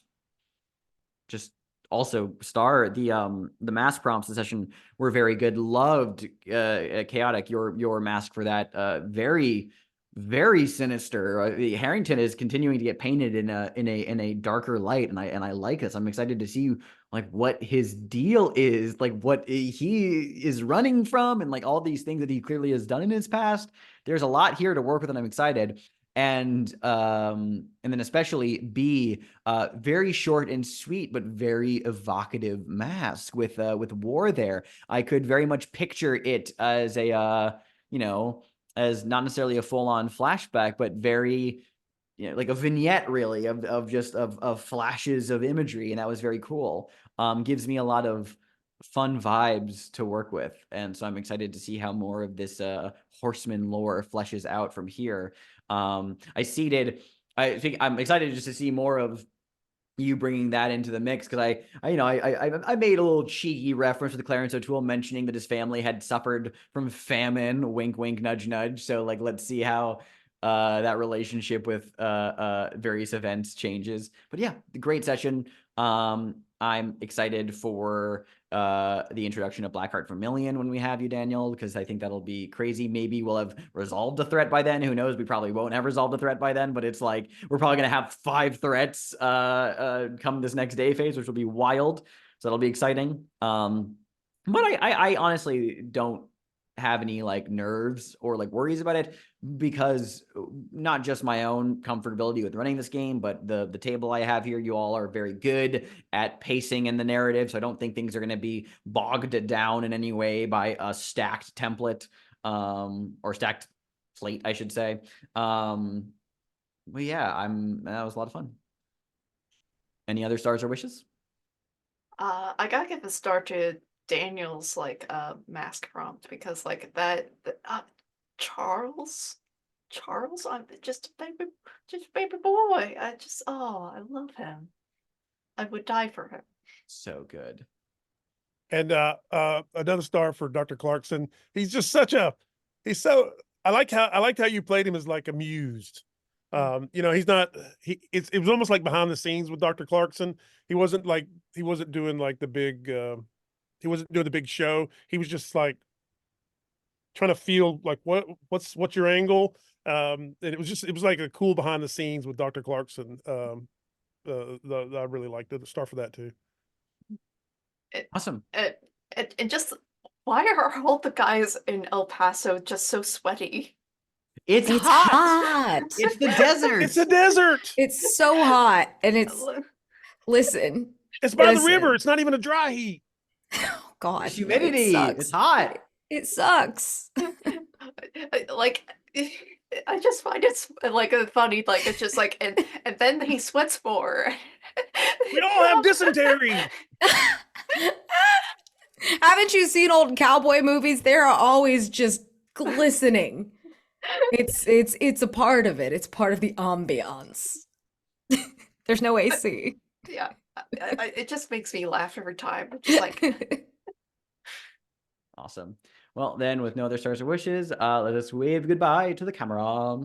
just also the mask prompts this session were very good. Loved chaotic your mask for that. Very sinister. Harrington is continuing to get painted in a darker light, and I like this. I'm excited to see like what his deal is, like what he is running from, and like all these things that he clearly has done in his past. There's a lot here to work with, and I'm excited. And then especially B, very short and sweet, but very evocative mask with War there. I could very much picture it as a as not necessarily a full-on flashback, but very like a vignette really of flashes of imagery, and that was very cool. Gives me a lot of fun vibes to work with, and so I'm excited to see how more of this horseman lore fleshes out from here. I think I'm excited just to see more of you bringing that into the mix, because I made a little cheeky reference to the Clarence O'Toole mentioning that his family had suffered from famine, wink wink nudge nudge. So like let's see how that relationship with various events changes. But yeah, great session. I'm excited for the introduction of Blackheart Vermilion when we have you, Daniel, because I think that'll be crazy. Maybe we'll have resolved the threat by then. Who knows? We probably won't have resolved the threat by then, but it's like we're probably gonna have 5 threats come this next day phase, which will be wild. So that'll be exciting. But I honestly don't have any like nerves or like worries about it, because not just my own comfortability with running this game, but the table I have here, you all are very good at pacing in the narrative, so I don't think things are going to be bogged down in any way by a stacked template or stacked plate, I should say. But yeah, that was a lot of fun. Any other stars or wishes? I gotta give a star to Daniel's like mask prompt, because like that Charles, I'm just a baby boy. I love him. I would die for him. So good. And another star for Dr. Clarkson. He's just I liked how you played him as like amused. He's not it was almost like behind the scenes with Dr. Clarkson. He wasn't doing like the big he wasn't doing the big show. He was just like trying to feel like what's your angle. And it was like a cool behind the scenes with Dr. Clarkson. I really liked it. The star for that too. Awesome. And just why are all the guys in El Paso just so sweaty? It's hot. It's the desert. It's a desert. It's so hot, and listen. It's by the river. It's not even a dry heat. Oh God, humidity. It's hot. It sucks. Like, I just find it like a funny, like it's just like, and then he sweats more. We all have dysentery. Haven't you seen old cowboy movies? They're always just glistening. It's a part of it. It's part of the ambiance. There's no AC. Yeah, it just makes me laugh every time. It's just like Awesome. Well, then, with no other stars or wishes, let us wave goodbye to the camera.